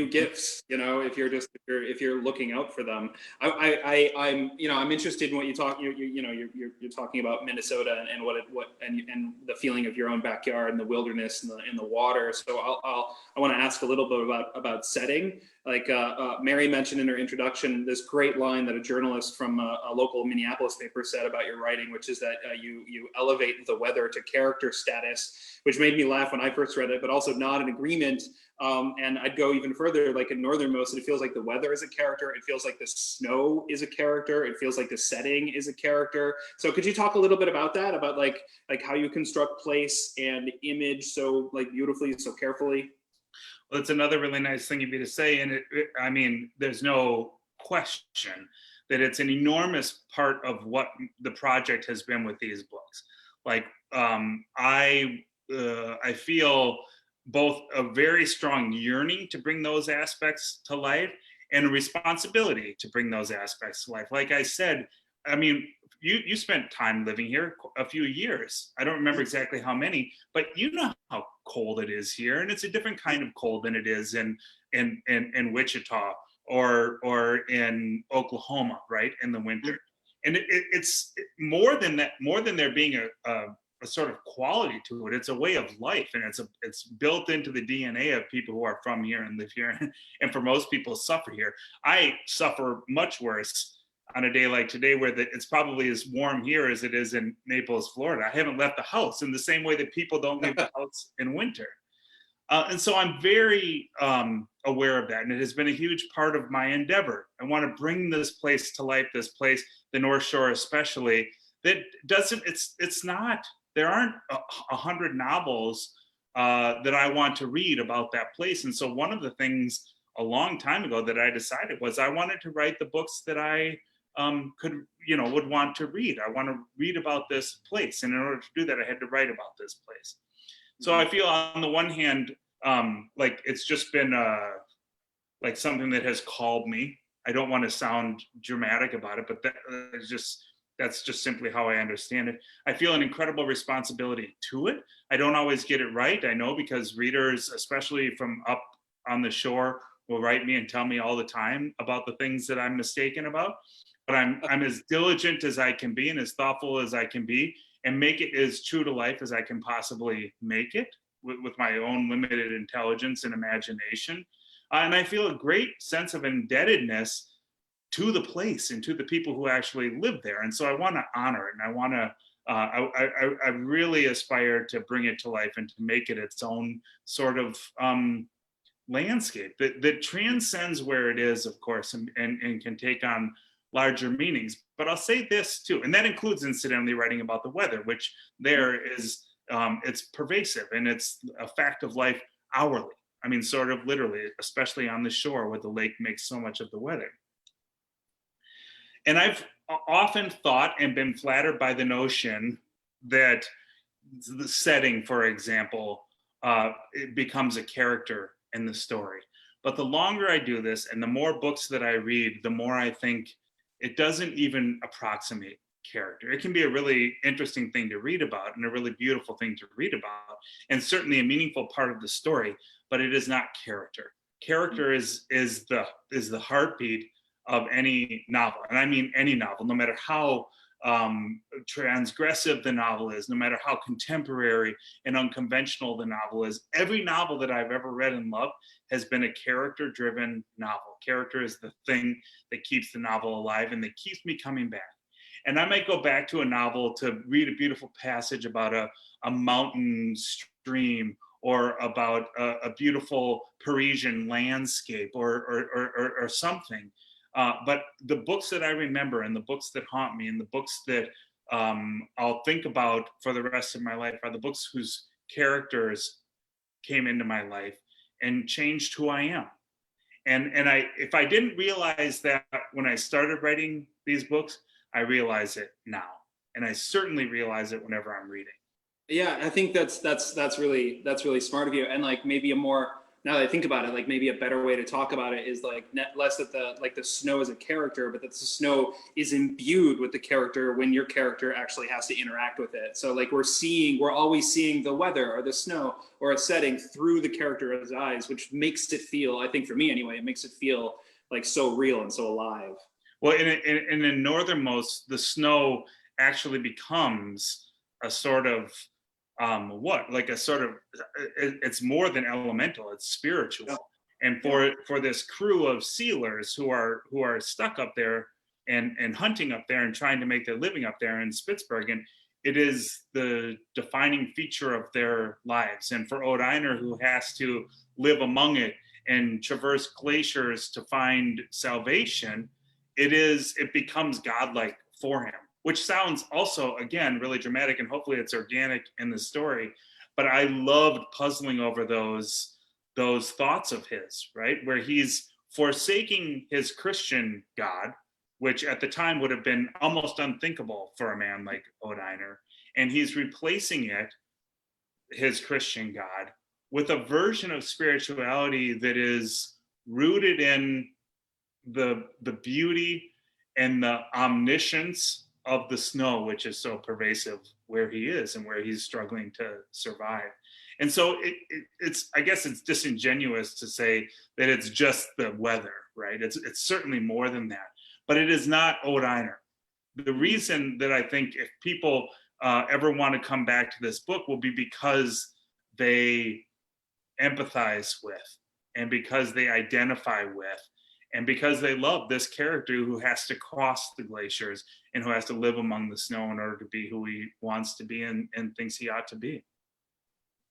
gifts, if you're looking out for them. I'm interested in what you talk. You're talking about Minnesota and and the feeling of your own backyard and the wilderness and the water. So I want to ask a little bit about setting. Like Mary mentioned in her introduction, this great line that a journalist from a local Minneapolis paper said about your writing, which is that you elevate the weather to character status, which made me laugh when I first read it, but also not in agreement. And I'd go even further, like in Northernmost, it feels like the weather is a character. It feels like the snow is a character. It feels like the setting is a character. So could you talk a little bit about that, about like how you construct place and image so like beautifully, so carefully? Well, it's another really nice thing of you to say. And I mean, there's no question that it's an enormous part of what the project has been with these books. Like I feel both a very strong yearning to bring those aspects to life and a responsibility to bring those aspects to life. Like I said, I mean, you spent time living here, a few years. I don't remember exactly how many, but you know how cold it is here, and it's a different kind of cold than it is in Wichita or in Oklahoma, right, in the winter. And it's more than that, more than there being a sort of quality to it. It's a way of life, and it's built into the DNA of people who are from here and live here, and for most people suffer here. I suffer much worse on a day like today, where it's probably as warm here as it is in Naples, Florida. I haven't left the house in the same way that people don't leave the house in winter. And so I'm very aware of that. And it has been a huge part of my endeavor. I want to bring this place to life, this place, the North Shore especially, that doesn't, it's not, there aren't 100 novels that I want to read about that place. And so one of the things a long time ago that I decided was I wanted to write the books that I would want to read. I want to read about this place. And in order to do that, I had to write about this place. So I feel on the one hand, like it's just been like something that has called me. I don't want to sound dramatic about it, but that's just simply how I understand it. I feel an incredible responsibility to it. I don't always get it right. I know, because readers, especially from up on the shore, will write me and tell me all the time about the things that I'm mistaken about. I'm as diligent as I can be and as thoughtful as I can be, and make it as true to life as I can possibly make it with my own limited intelligence and imagination. And I feel a great sense of indebtedness to the place and to the people who actually live there. And so I want to honor it, and I want to I really aspire to bring it to life and to make it its own sort of landscape that transcends where it is, of course, and can take on larger meanings. But I'll say this too, and that includes incidentally writing about the weather, which there is, it's pervasive and it's a fact of life hourly. I mean, sort of literally, especially on the shore where the lake makes so much of the weather. And I've often thought and been flattered by the notion that the setting, for example, it becomes a character in the story. But the longer I do this and the more books that I read, the more I think it doesn't even approximate character. It can be a really interesting thing to read about and a really beautiful thing to read about, and certainly a meaningful part of the story, but it is not character. Character is the heartbeat of any novel. And I mean any novel, no matter how transgressive the novel is, no matter how contemporary and unconventional the novel is. Every novel that I've ever read and loved has been a character-driven novel. Character is the thing that keeps the novel alive and that keeps me coming back. And I might go back to a novel to read a beautiful passage about a mountain stream, or about a beautiful Parisian landscape, or something. But the books that I remember, and the books that haunt me, and the books that I'll think about for the rest of my life are the books whose characters came into my life and changed who I am. And if I didn't realize that when I started writing these books, I realize it now. And I certainly realize it whenever I'm reading. Yeah, I think that's really smart of you. And like maybe a more, now that I think about it, like maybe a better way to talk about it is like less that the snow is a character, but that the snow is imbued with the character when your character actually has to interact with it. So like we're always seeing the weather or the snow or a setting through the character's eyes, which makes it feel, I think for me anyway, it makes it feel like so real and so alive. Well, in Northernmost, the snow actually becomes a sort of it's more than elemental, it's spiritual. Yeah. And for this crew of sealers who are stuck up there and hunting up there and trying to make their living up there in Spitsbergen, it is the defining feature of their lives. And for Ode Einer, who has to live among it and traverse glaciers to find salvation, it becomes godlike for him, which sounds also, again, really dramatic, and hopefully it's organic in the story. But I loved puzzling over those thoughts of his, right? Where he's forsaking his Christian God, which at the time would have been almost unthinkable for a man like Ode Einer. And he's replacing his Christian God, with a version of spirituality that is rooted in the beauty and the omniscience of the snow, which is so pervasive where he is and where he's struggling to survive. And so it's I guess it's disingenuous to say that it's just the weather, right? It's certainly more than that, but it is not Ode Einer. The reason that I think if people ever want to come back to this book will be because they empathize with, and because they identify with, and because they love this character who has to cross the glaciers and who has to live among the snow in order to be who he wants to be and thinks he ought to be.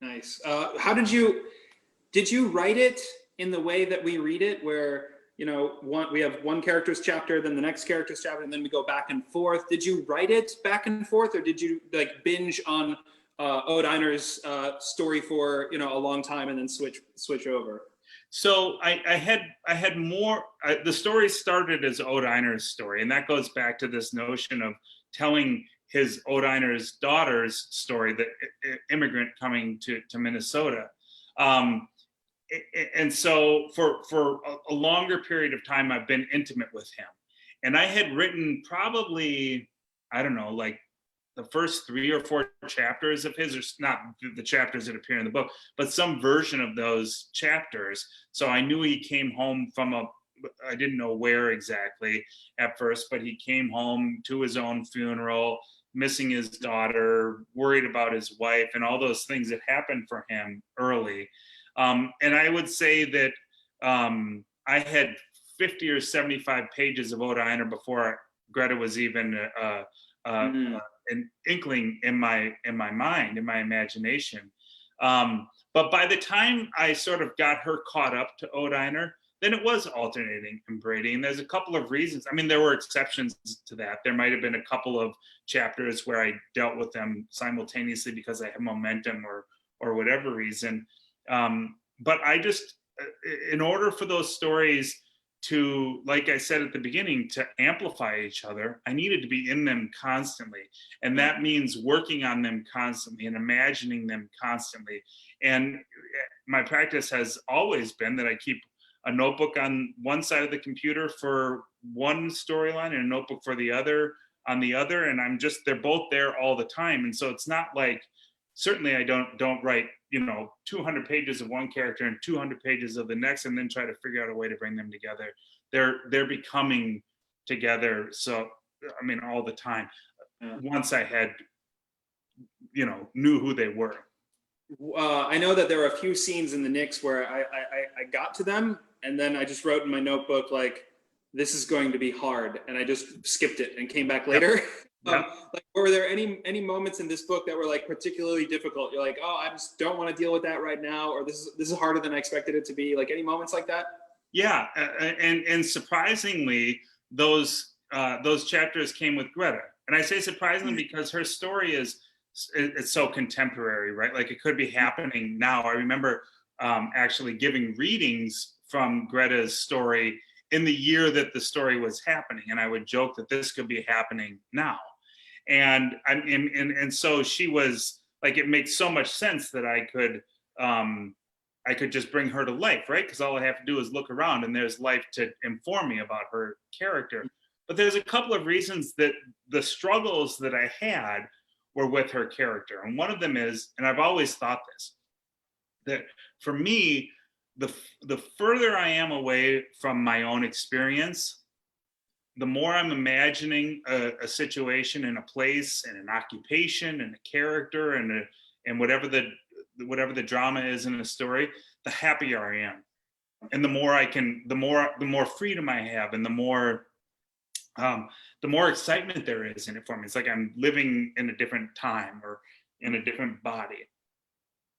Nice. How did you write it in the way that we read it, where, we have one character's chapter, then the next character's chapter, and then we go back and forth? Did you write it back and forth, or did you like binge on Ode Einer's story for, a long time and then switch over? So I had more. The story started as Ode Einer's story, and that goes back to this notion of telling his Ode Einer's daughter's story, the immigrant coming to Minnesota. And so for a longer period of time, I've been intimate with him, and I had written probably, I don't know, like the first 3 or 4 chapters of his, or not the chapters that appear in the book, but some version of those chapters. So I knew he came home from didn't know where exactly at first, but he came home to his own funeral, missing his daughter, worried about his wife, and all those things that happened for him early. And I would say that I had 50 or 75 pages of Oda Einer before Greta was even an inkling in my mind, in my imagination. But by the time I sort of got her caught up to Oda Einer, then it was alternating and braiding. And there's a couple of reasons. I mean, there were exceptions to that. There might have been a couple of chapters where I dealt with them simultaneously because I had momentum or whatever reason. But I just, in order for those stories to, like I said at the beginning, to amplify each other, I needed to be in them constantly. And that means working on them constantly and imagining them constantly. And my practice has always been that I keep a notebook on one side of the computer for one storyline and a notebook for the other on the other. And they're both there all the time. And so it's not like, certainly I don't write, 200 pages of one character and 200 pages of the next and then try to figure out a way to bring them together. They're becoming together. So, I mean, all the time. Once I had, knew who they were. I know that there are a few scenes in the Knicks where I got to them and then I just wrote in my notebook, like, this is going to be hard. And I just skipped it and came back later. Yep. Like, were there any moments in this book that were like particularly difficult? You're like, oh, I just don't want to deal with that right now, or this is harder than I expected it to be. Like, any moments like that? Yeah, and surprisingly, those chapters came with Greta, and I say surprisingly because her story it's so contemporary, right? Like, it could be happening now. I remember actually giving readings from Greta's story in the year that the story was happening, and I would joke that this could be happening now. And so she was like, it makes so much sense that I could just bring her to life, right? Because all I have to do is look around and there's life to inform me about her character. But there's a couple of reasons that the struggles that I had were with her character. And one of them is, and I've always thought this, that for me, the further I am away from my own experience, the more I'm imagining a situation and a place and an occupation and a character and whatever the drama is in a story, the happier I am, and the more freedom I have, and the more excitement there is in it for me. It's like I'm living in a different time or in a different body.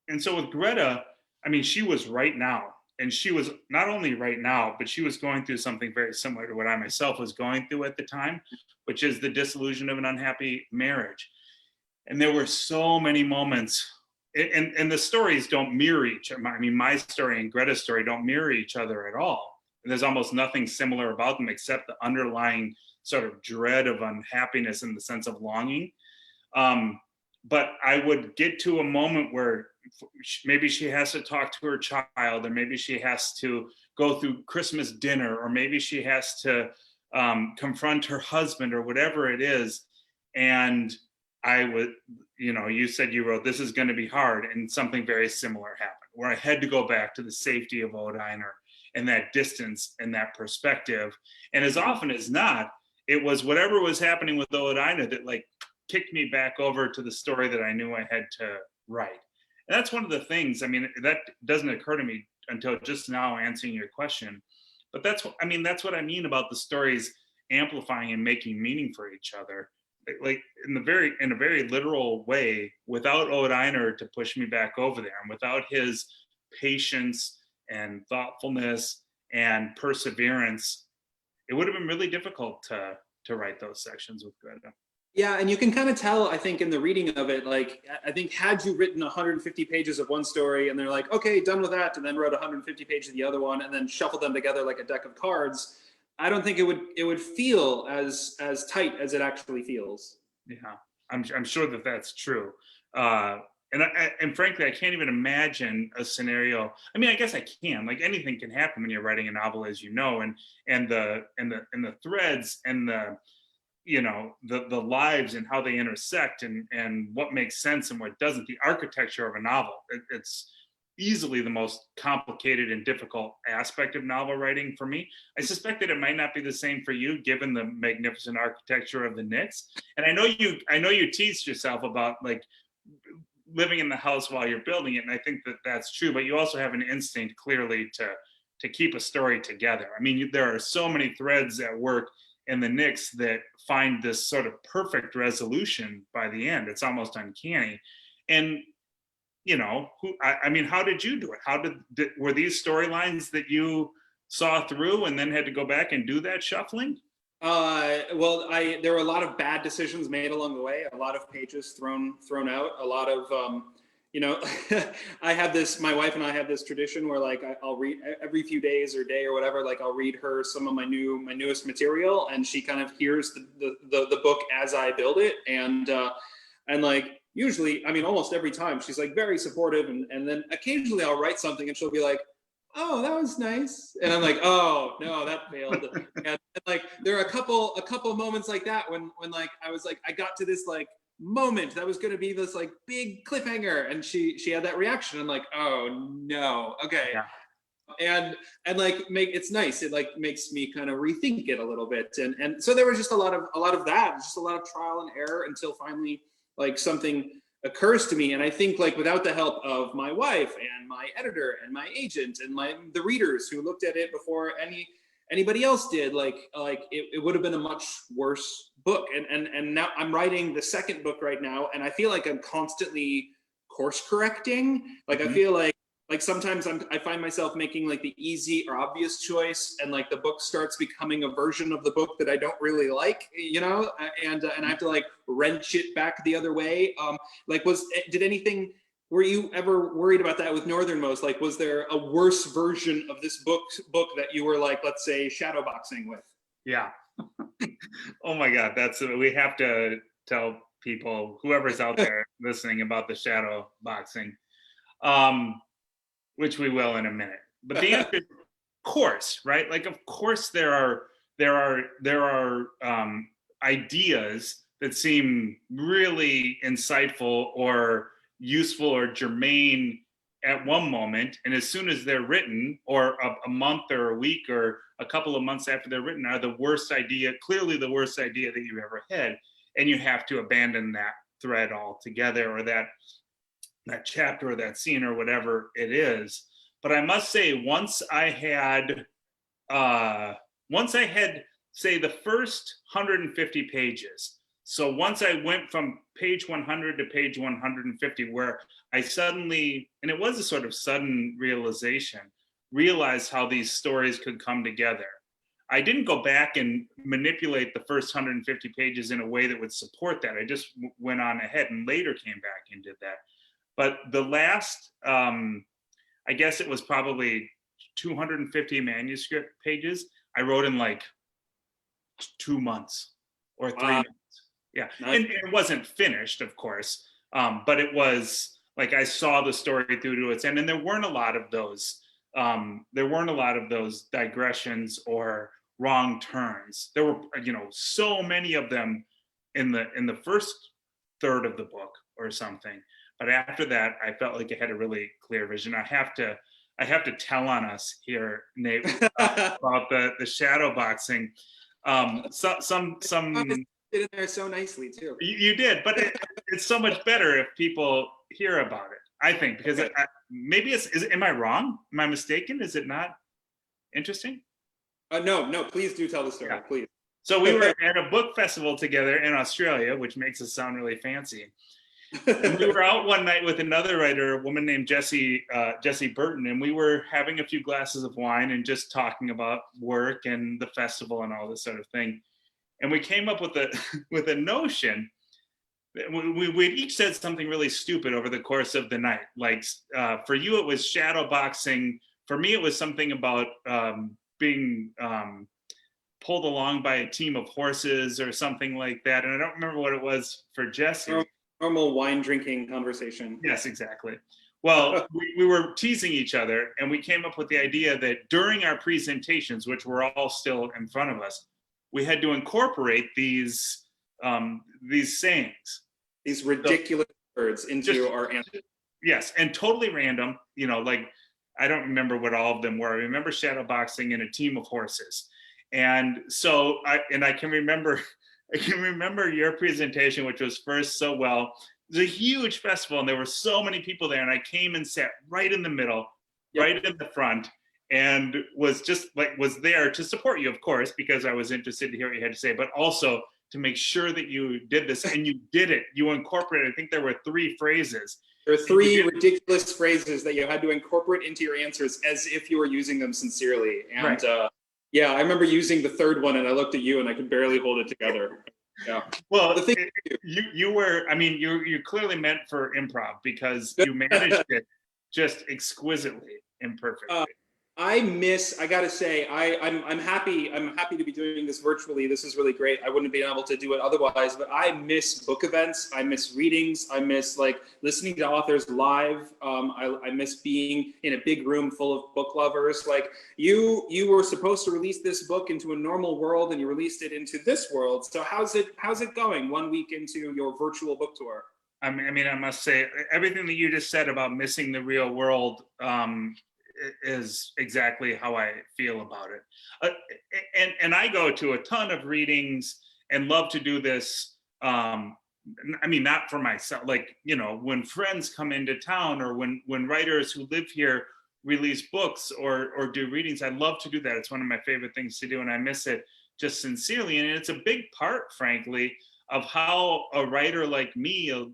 And so with Greta, I mean, she was right now. And she was not only right now, but she was going through something very similar to what I myself was going through at the time, which is the disillusion of an unhappy marriage. And there were so many moments, and the stories don't mirror each other. I mean, my story and Greta's story don't mirror each other at all. And there's almost nothing similar about them except the underlying sort of dread of unhappiness in the sense of longing. But I would get to a moment where maybe she has to talk to her child, or maybe she has to go through Christmas dinner, or maybe she has to confront her husband, or whatever it is. And I would, you said you wrote, this is going to be hard. And something very similar happened, where I had to go back to the safety of Oda Einer and that distance and that perspective. And as often as not, it was whatever was happening with Oda Einer that like kicked me back over to the story that I knew I had to write. And that's one of the things, I mean, that doesn't occur to me until just now answering your question. But that's what I mean about the stories amplifying and making meaning for each other. Like in a very literal way, without Oda Einer to push me back over there, and without his patience and thoughtfulness and perseverance, it would have been really difficult to write those sections with Greta. Yeah, and you can kind of tell, I think, in the reading of it, like, I think had you written 150 pages of one story and they're like, okay, done with that, and then wrote 150 pages of the other one and then shuffled them together like a deck of cards, I don't think it would feel as tight as it actually feels. Yeah, I'm sure that that's true. And frankly, I can't even imagine a scenario. I mean, I guess I can. Like, anything can happen when you're writing a novel, as you know, and the threads and the lives and how they intersect and what makes sense and what doesn't. The architecture of a novel, easily the most complicated and difficult aspect of novel writing for me. I suspect that it might not be the same for you, given the magnificent architecture of the Knicks. And I know you teased yourself about like living in the house while you're building it, and I think that that's true. But you also have an instinct, clearly, to keep a story together. I mean, there are so many threads at work in the Knicks that find this sort of perfect resolution by the end. It's almost uncanny. And I mean, how did you do it? Were these storylines that you saw through and then had to go back and do that shuffling? Well, there were a lot of bad decisions made along the way, a lot of pages thrown out, a lot of, my wife and I have this tradition where like I'll read every few days or day or whatever, like I'll read her some of my newest material, and she kind of hears the book as I build it, and like usually, I mean, almost every time she's like very supportive, and then occasionally I'll write something and she'll be like, oh, that was nice, and I'm like, oh no, that failed. And like there are a couple moments like that when like I was like, I got to this like moment that was going to be this like big cliffhanger, and she had that reaction. I'm like, oh no, okay. Yeah. And like it's nice, it like makes me kind of rethink it a little bit, and so there was just a lot of that, just a lot of trial and error until finally like something occurs to me. And I think like without the help of my wife and my editor and my agent and the readers who looked at it before anybody else did, like it would have been a much worse book. And now I'm writing the second book right now, and I feel like I'm constantly course correcting. Like I feel like sometimes I find myself making like the easy or obvious choice, and like the book starts becoming a version of the book that I don't really like, and I have to like wrench it back the other way. Were you ever worried about that with Northernmost? Like, was there a worse version of this book that you were like, let's say, shadowboxing with? Yeah. Oh my God, we have to tell people, whoever's out there listening, about the shadow boxing. Which we will in a minute. But the answer is, of course, right? Like, of course, there are ideas that seem really insightful or useful or germane at one moment, and as soon as they're written, or a month or a week or a couple of months after they're written, are clearly the worst idea that you've ever had, and you have to abandon that thread altogether, or that chapter or that scene or whatever it is. But I must say, once I had say the first 150 pages, so once I went from page 100 to page 150, where I suddenly, and it was a sort of sudden realization, realized how these stories could come together. I didn't go back and manipulate the first 150 pages in a way that would support that. I just went on ahead and later came back and did that. But the last, I guess it was probably 250 manuscript pages, I wrote in like 2 months or 3 months. Yeah, nice. And it wasn't finished, of course, but it was like I saw the story through to its end, and there weren't a lot of those. There weren't a lot of those digressions or wrong turns. There were, so many of them in the first third of the book or something. But after that, I felt like I had a really clear vision. I have to tell on us here, Nate, about the shadow boxing. Some did it there so nicely too. You did, but it's so much better if people hear about it, I think, because okay. Maybe am I wrong? Am I mistaken? Is it not interesting? No, please do tell the story, yeah. Please. So we were at a book festival together in Australia, which makes us sound really fancy. And we were out one night with another writer, a woman named Jessie Burton, and we were having a few glasses of wine and just talking about work and the festival and all this sort of thing. And we came up with a notion. We'd each said something really stupid over the course of the night. Like for you, it was shadow boxing. For me, it was something about being pulled along by a team of horses or something like that. And I don't remember what it was for Jessie. Normal wine drinking conversation. Yes, exactly. Well, we were teasing each other, and we came up with the idea that during our presentations, which were all still in front of us, we had to incorporate these sayings, these ridiculous words into our answer. Yes, and totally random. Like I don't remember what all of them were. I remember shadowboxing in a team of horses, and so I can remember I can remember your presentation, which was first so well. It was a huge festival, and there were so many people there, and I came and sat right in the middle, right in the front, and was there to support you, of course, because I was interested to hear what you had to say, but also to make sure that you did this, and you did it. You incorporated, I think there were 3 phrases. There are 3 ridiculous phrases that you had to incorporate into your answers as if you were using them sincerely. And yeah, I remember using the 3rd one, and I looked at you and I could barely hold it together. Yeah. Well, the thing you were, I mean, you're clearly meant for improv, because you managed it just exquisitely and perfectly. I gotta say, I'm happy to be doing this virtually. This is really great. I wouldn't have been able to do it otherwise, but I miss book events. I miss readings. I miss like listening to authors live. I miss being in a big room full of book lovers. Like you were supposed to release this book into a normal world, and you released it into this world. So how's it going 1 week into your virtual book tour? I mean, I must say, everything that you just said about missing the real world is exactly how I feel about it. And I go to a ton of readings and love to do this. I mean, not for myself, like, when friends come into town, or when writers who live here release books or do readings, I love to do that. It's one of my favorite things to do, and I miss it just sincerely. And it's a big part, frankly, of how a writer like me, a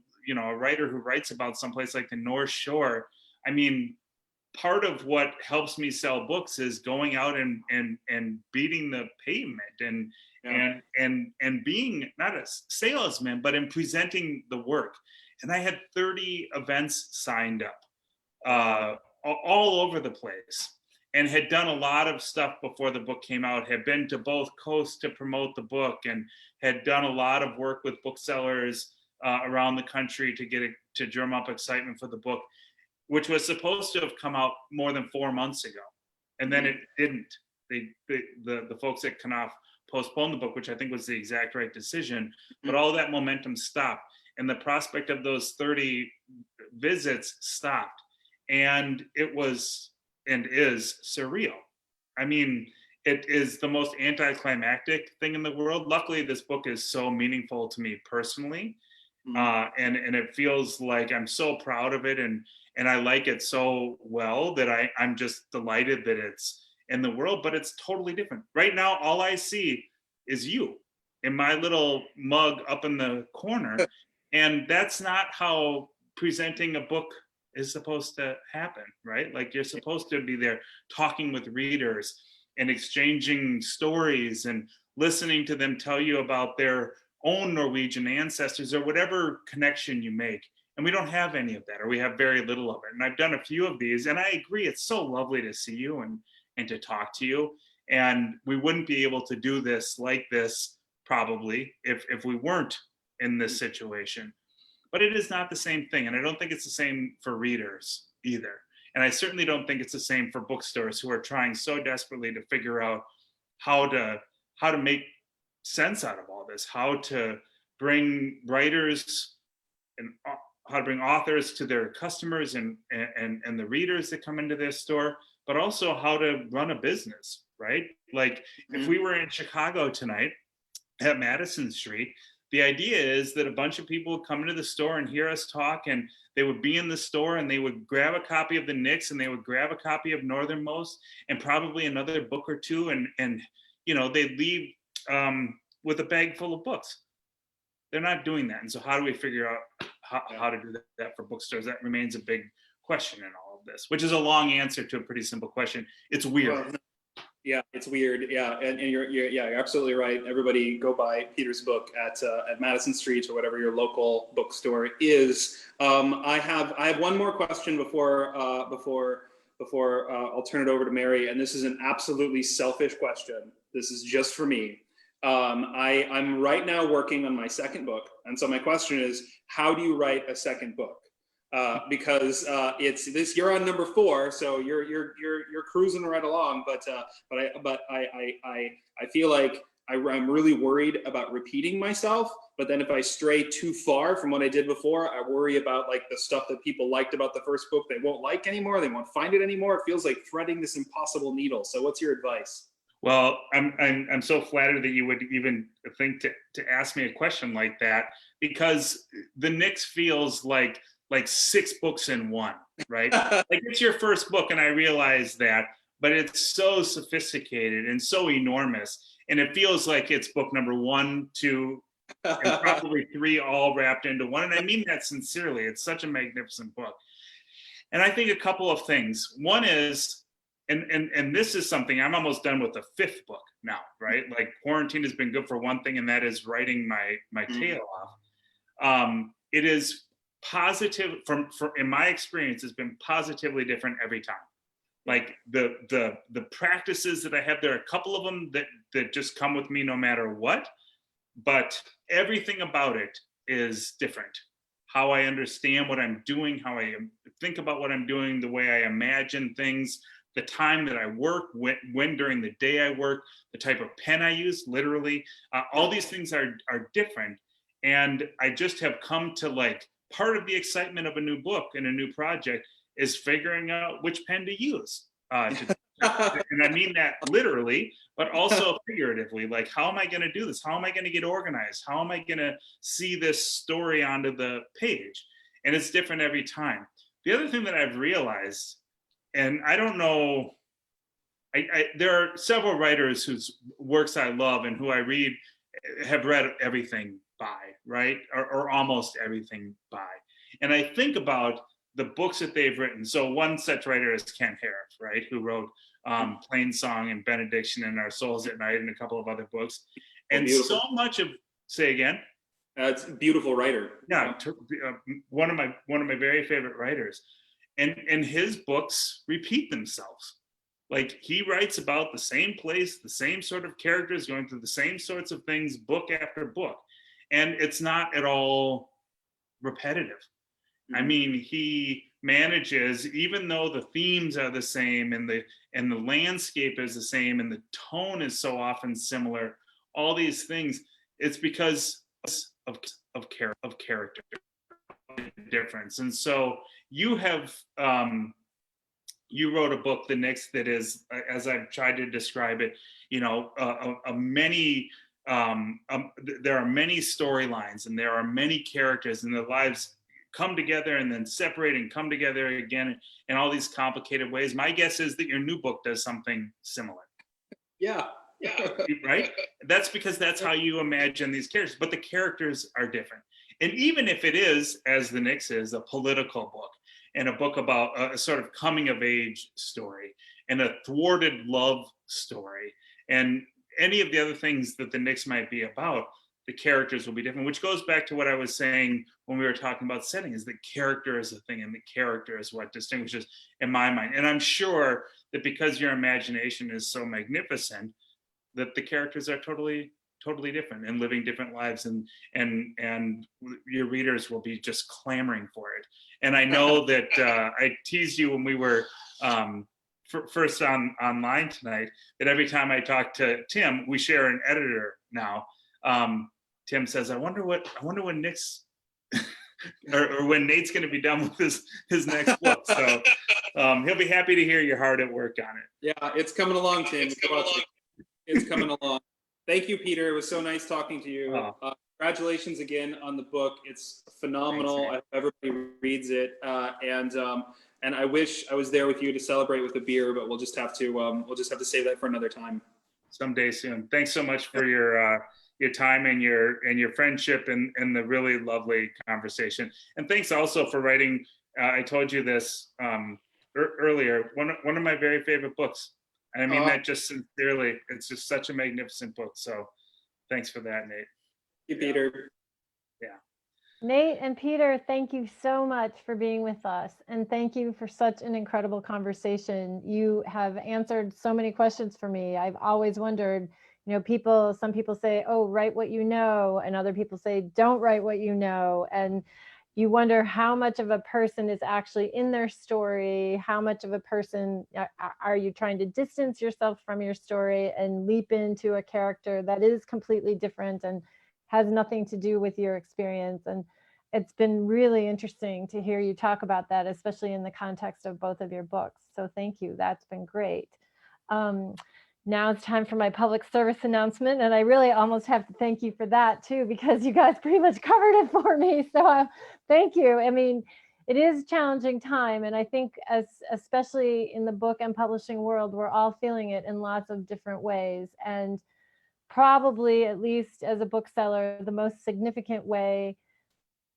writer who writes about someplace like the North Shore, I mean, part of what helps me sell books is going out and beating the pavement and being not a salesman, but in presenting the work. And I had 30 events signed up all over the place, and had done a lot of stuff before the book came out, had been to both coasts to promote the book, and had done a lot of work with booksellers around the country to get it to drum up excitement for the book, which was supposed to have come out more than 4 months ago. And then it didn't. The folks at Knopf postponed the book, which I think was the exact right decision, but all that momentum stopped. And the prospect of those 30 visits stopped. And it was, and is, surreal. I mean, it is the most anticlimactic thing in the world. Luckily, this book is so meaningful to me personally. And it feels like I'm so proud of it, and I like it so well that I'm just delighted that it's in the world, but it's totally different. Right now, all I see is you in my little mug up in the corner. And that's not how presenting a book is supposed to happen, right? Like, you're supposed to be there talking with readers and exchanging stories and listening to them tell you about their own Norwegian ancestors, or whatever connection you make. And we don't have any of that, or we have very little of it. And I've done a few of these, and I agree, it's so lovely to see you and to talk to you. And we wouldn't be able to do this like this probably if we weren't in this situation. But it is not the same thing. And I don't think it's the same for readers either. And I certainly don't think it's the same for bookstores, who are trying so desperately to figure out how to make sense out of all this, how to bring writers and how to bring authors to their customers and the readers that come into their store, but also how to run a business, right? Like, if we were in Chicago tonight at Madison Street, the idea is that a bunch of people would come into the store and hear us talk, and they would be in the store and they would grab a copy of the Knicks, and they would grab a copy of Northernmost, and probably another book or two, and they'd leave with a bag full of books. They're not doing that. And so how do we figure out how to do that for bookstores? That remains a big question in all of this, which is a long answer to a pretty simple question. It's weird. Well, yeah, it's weird. Yeah, and you're absolutely right. Everybody go buy Peter's book at Madison Street or whatever your local bookstore is. I have one more question before I'll turn it over to Mary, and this is an absolutely selfish question. This is just for me. I'm right now working on my second book, and so my question is, how do you write a second book? Because it's this. You're on number 4, so you're cruising right along. But I feel like I'm really worried about repeating myself. But then if I stray too far from what I did before, I worry about like the stuff that people liked about the first book they won't like anymore. They won't find it anymore. It feels like threading this impossible needle. So what's your advice? Well, I'm so flattered that you would even think to ask me a question like that, because the Knicks feels like 6 books in one, right? Like it's your first book, and I realize that, but it's so sophisticated and so enormous, and it feels like it's book number 1, 2, and probably 3 all wrapped into one. And I mean that sincerely. It's such a magnificent book. And I think a couple of things. One is, and this is something, I'm almost done with the 5th book now, right? Like quarantine has been good for one thing, and that is writing my tail off. It is positive in my experience, has been positively different every time. Like the practices that I have, there are a couple of them that just come with me no matter what, but everything about it is different. How I understand what I'm doing, how I think about what I'm doing, the way I imagine things, the time that I work, when during the day I work, the type of pen I use, literally, all these things are different. And I just have come to like, part of the excitement of a new book and a new project is figuring out which pen to use. And I mean that literally, but also figuratively. Like, how am I going to do this? How am I going to get organized? How am I going to see this story onto the page? And it's different every time. The other thing that I've realized, and I don't know, there are several writers whose works I love and who I have read everything by, right? Or almost everything by. And I think about the books that they've written. So one such writer is Ken Harif, right? Who wrote Plain Song and Benediction and Our Souls at Night and a couple of other books. And so much of, say again? It's a beautiful writer. Yeah, one of my very favorite writers. And his books repeat themselves. Like he writes about the same place, the same sort of characters going through the same sorts of things, book after book. And it's not at all repetitive. I mean, he manages, even though the themes are the same and the landscape is the same and the tone is so often similar, all these things, it's because of character difference. And so you have you wrote a book, The Knicks, that is, as I've tried to describe it, you know, there are many storylines and there are many characters, and their lives come together and then separate and come together again in all these complicated ways. My guess is that your new book does something similar. Yeah. Right? That's because that's how you imagine these characters, but the characters are different. And even if it is, as The Knicks is, a political book and a book about a sort of coming of age story and a thwarted love story and any of the other things that The Knicks might be about, the characters will be different, which goes back to what I was saying when we were talking about setting, is the character is a thing, and the character is what distinguishes in my mind. And I'm sure that because your imagination is so magnificent, that the characters are totally different and living different lives, and your readers will be just clamoring for it. And I know that I teased you when we were first online tonight, that every time I talk to Tim, we share an editor now. Tim says, I wonder when Nick's or when Nate's going to be done with his next book. So he'll be happy to hear you're hard at work on it. Yeah, it's coming along, Tim. It's coming along. Thank you, Peter. It was so nice talking to you. Oh. Congratulations again on the book. It's phenomenal. Thanks, I hope everybody reads it. And I wish I was there with you to celebrate with a beer, but we'll just have to save that for another time. Someday soon. Thanks so much for your time and your friendship and the really lovely conversation. And thanks also for writing. I told you this earlier. One of my very favorite books. And I mean that just sincerely. It's just such a magnificent book. So thanks for that, Nate. Thank you, Peter. Yeah. Nate and Peter, thank you so much for being with us. And thank you for such an incredible conversation. You have answered so many questions for me. I've always wondered, some people say, oh, write what you know. And other people say, don't write what you know. And you wonder how much of a person is actually in their story, how much of a person are you trying to distance yourself from your story and leap into a character that is completely different and has nothing to do with your experience. And it's been really interesting to hear you talk about that, especially in the context of both of your books. So thank you, that's been great. Now it's time for my public service announcement, and I really almost have to thank you for that too, because you guys pretty much covered it for me. So thank you. I mean, it is a challenging time, and I think especially in the book and publishing world, we're all feeling it in lots of different ways. And probably, at least as a bookseller, the most significant way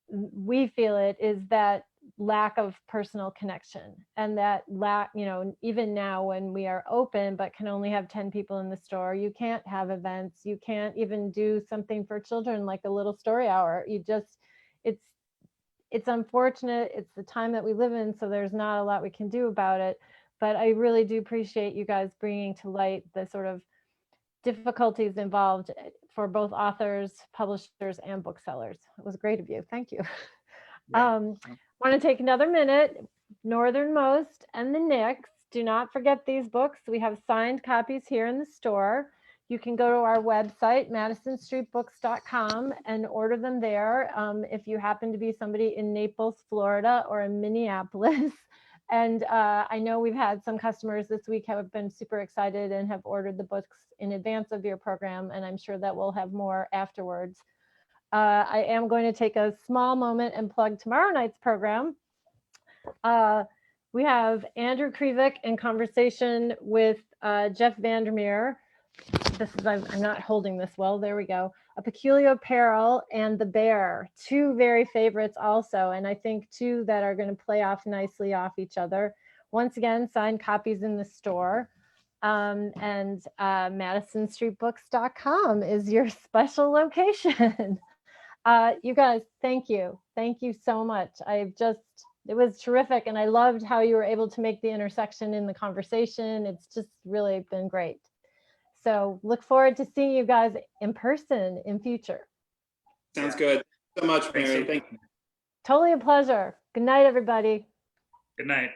we feel it is that lack of personal connection, and that lack, you know, even now when we are open but can only have 10 people in the store, you can't have events, you can't even do something for children like a little story hour. You just, it's unfortunate, it's the time that we live in, so there's not a lot we can do about it. But I really do appreciate you guys bringing to light the sort of difficulties involved for both authors, publishers, and booksellers. It was great of you. Thank you. Want to take another minute. Northernmost and the Knicks. Do not forget these books. We have signed copies here in the store. You can go to our website, madisonstreetbooks.com, and order them there. If you happen to be somebody in Naples, Florida, or in Minneapolis. And I know we've had some customers this week have been super excited and have ordered the books in advance of your program, and I'm sure that we'll have more afterwards. I am going to take a small moment and plug tomorrow night's program. We have Andrew Krivik in conversation with Jeff Vandermeer. This is, I'm not holding this well, there we go. A Peculiar Peril and The Bear, two very favorites also, and I think two that are going to play off nicely off each other. Once again, signed copies in the store. And madisonstreetbooks.com is your special location. You guys, thank you. Thank you so much. It was terrific. And I loved how you were able to make the intersection in the conversation. It's just really been great. So look forward to seeing you guys in person in future. Sounds good. So much, Mary. Thank you. Totally a pleasure. Good night, everybody. Good night.